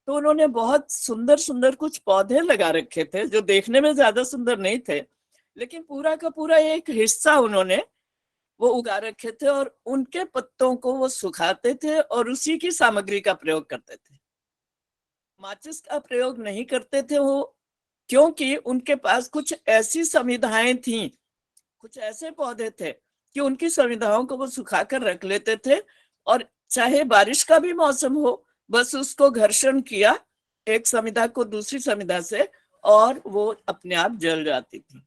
तो उन्होंने बहुत सुंदर सुंदर कुछ पौधे लगा रखे थे जो देखने में ज्यादा सुंदर नहीं थे, लेकिन पूरा का पूरा एक हिस्सा उन्होंने वो उगा रखे थे और उनके पत्तों को वो सुखाते थे और उसी की सामग्री का प्रयोग करते थे। माचिस का प्रयोग नहीं करते थे वो, क्योंकि उनके पास कुछ ऐसी संविधाएं थी, कुछ ऐसे पौधे थे कि उनकी संविधाओं को वो सुखाकर रख लेते थे और चाहे बारिश का भी मौसम हो, बस उसको घर्षण किया एक संविधा को दूसरी संविधा से और वो अपने आप जल जाती थी।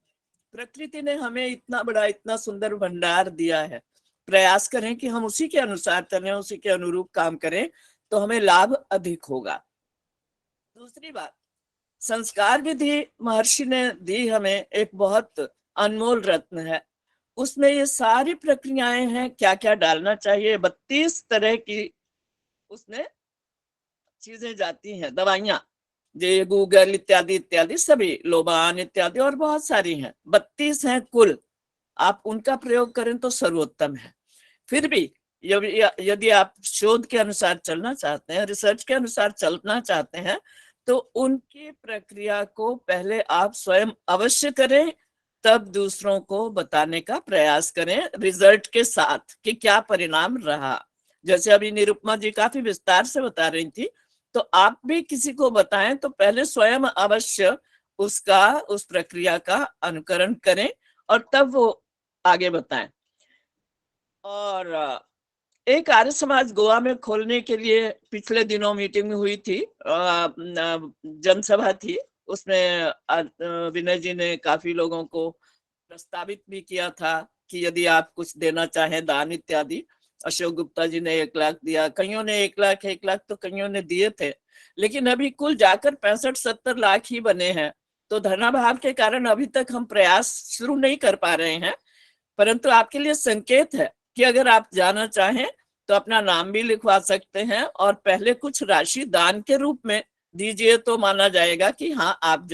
प्रकृति ने हमें इतना बड़ा, इतना सुंदर भंडार दिया है। प्रयास करें कि हम उसी के अनुसार चलें, उसी के अनुरूप काम करें तो हमें लाभ अधिक होगा। दूसरी बात, संस्कार विधि महर्षि ने दी हमें एक बहुत अनमोल रत्न है। उसमें ये सारी प्रक्रियाएं हैं, क्या क्या डालना चाहिए, 32 तरह की उसमें चीजें जाती हैं, दवाइयां, जे गूगल इत्यादि इत्यादि सभी, लोबान इत्यादि और बहुत सारी हैं, 32 हैं कुल। आप उनका प्रयोग करें तो सर्वोत्तम है। फिर भी यदि आप शोध के अनुसार चलना चाहते हैं, रिसर्च के अनुसार चलना चाहते हैं, तो उनकी प्रक्रिया को पहले आप स्वयं अवश्य करें, तब दूसरों को बताने का प्रयास करें रिजल्ट के साथ कि क्या परिणाम रहा। जैसे अभी निरुपमा जी काफी विस्तार से बता रही थी, तो आप भी किसी को बताएं तो पहले स्वयं अवश्य उस प्रक्रिया का अनुकरण करें और तब वो आगे बताएं। और एक आर्य समाज गोवा में खोलने के लिए पिछले दिनों मीटिंग हुई थी, जनसभा थी, उसमें विनय जी ने काफी लोगों को प्रस्तावित भी किया था कि यदि आप कुछ देना चाहें दान इत्यादि। अशोक गुप्ता जी ने 1 लाख दिया, कईयों ने 1 लाख तो कईयों ने दिए थे, लेकिन अभी कुल जाकर 65-70 लाख ही बने हैं। तो धनाभाव के कारण अभी तक हम प्रयास शुरू नहीं कर पा रहे हैं, परंतु आपके लिए संकेत है कि अगर आप जाना चाहें तो अपना नाम भी लिखवा सकते हैं और पहले कुछ राशि दान के रूप में दीजिए, तो माना जाएगा कि हाँ, आप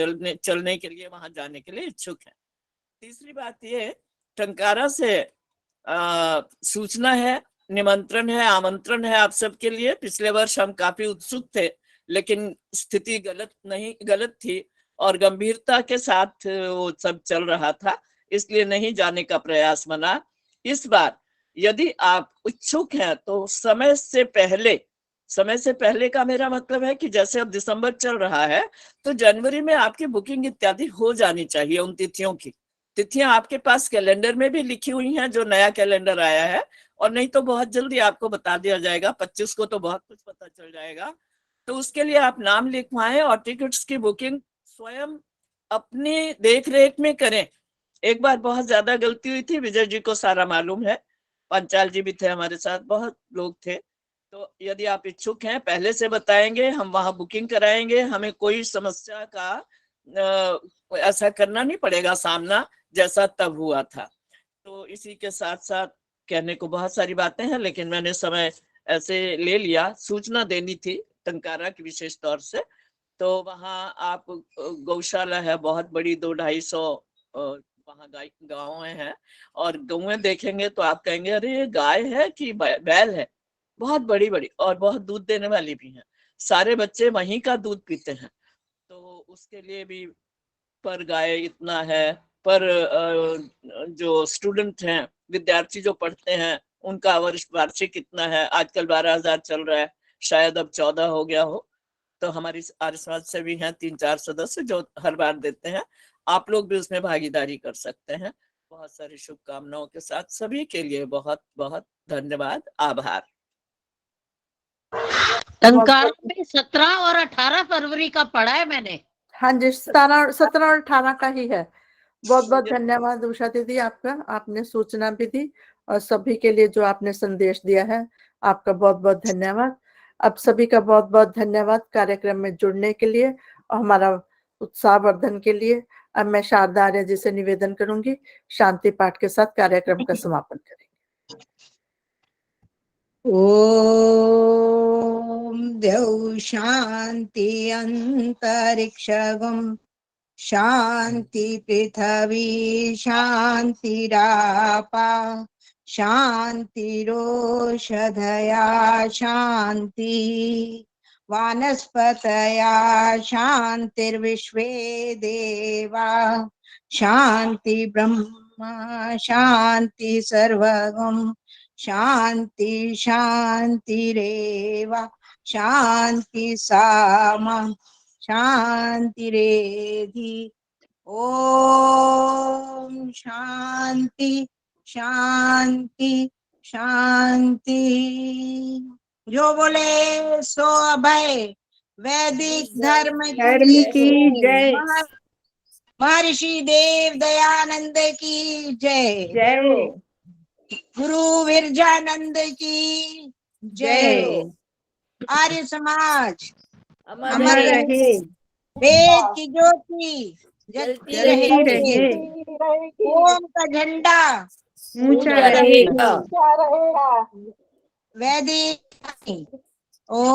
चलने के लिए, वहां जाने के लिए इच्छुक हैं। तीसरी बात ये, टंकारा से सूचना है, निमंत्रण है, आमंत्रण है आप सबके लिए। पिछले वर्ष हम काफी उत्सुक थे, लेकिन स्थिति गलत थी और गंभीरता के साथ वो सब चल रहा था, इसलिए नहीं जाने का प्रयास बना। इस बार यदि आप इच्छुक हैं तो समय से पहले का मेरा मतलब है कि जैसे अब दिसंबर चल रहा है तो जनवरी में आपकी बुकिंग इत्यादि हो जानी चाहिए। उन तिथियों की तिथियां आपके पास कैलेंडर में भी लिखी हुई हैं, जो नया कैलेंडर आया है, और नहीं तो बहुत जल्दी आपको बता दिया जाएगा, 25 को तो बहुत कुछ पता चल जाएगा। तो उसके लिए आप नाम लिखवाएं और टिकट्स की बुकिंग स्वयं अपनी देख रेख में करें। एक बार बहुत ज्यादा गलती हुई थी, विजय जी को सारा मालूम है, पंचाल जी भी थे हमारे साथ, बहुत लोग थे। तो यदि आप इच्छुक हैं पहले से बताएंगे, हम वहां बुकिंग कराएंगे, हमें कोई समस्या का ऐसा करना नहीं पड़ेगा सामना जैसा तब हुआ था। तो इसी के साथ साथ कहने को बहुत सारी बातें हैं, लेकिन मैंने समय ऐसे ले लिया, सूचना देनी थी टंकारा की विशेष तौर से। तो वहाँ आप गौशाला है बहुत बड़ी, 200-250 वहाँ गाँव हैं, और गौएं देखेंगे तो आप कहेंगे अरे ये गाय है कि बैल है, बहुत बड़ी बड़ी और बहुत दूध देने वाली भी हैं। सारे बच्चे वहीं का दूध पीते हैं, तो उसके लिए भी पर गाय इतना है। पर जो स्टूडेंट हैं, विद्यार्थी जो पढ़ते हैं, उनका वर्ष वार्षिक कितना है, आजकल 12,000 चल रहा है, शायद अब 14 हो गया हो। तो हमारी आर्य समाज से भी हैं 3-4 सदस्य जो हर बार देते हैं, आप लोग भी उसमें भागीदारी कर सकते हैं। बहुत सारी शुभकामनाओं के साथ सभी के लिए बहुत बहुत धन्यवाद, आभार। टंकारा में 17 और 18 फरवरी का पढ़ा है मैंने। हाँ जी, 17 और 18 का ही है। बहुत बहुत धन्यवाद उषा दीदी आपका, आपने सूचना भी दी और सभी के लिए जो आपने संदेश दिया है, आपका बहुत बहुत धन्यवाद। अब सभी का बहुत बहुत धन्यवाद कार्यक्रम में जुड़ने के लिए और हमारा उत्साहवर्धन के लिए। अब मैं शारदा आर्य जी से निवेदन करूंगी, शांति पाठ के साथ कार्यक्रम का समापन करेंगे। ओम द्यौ शांति अंतरिक्षगम शांति पृथ्वी शांतिरापा शांतिरोषधया शांति वानस्पतया शांतिर्विश्वे देवा शांति ब्रह्म शांति सर्वगम शांति शांतिरेवा शांति सामा शांतिरेधि। ओम शांति शांति शांति। जो बोले सो अभय। वैदिक धर्म की जय। महर्षि देव दयानंद की जय। जय गुरु विरजानंद की जय। आर्य समाज अमर रहे। वेद की ज्योति जलती जलती रहे। ओम का झंडा ऊंचा रहेगा। वैदिक ओम।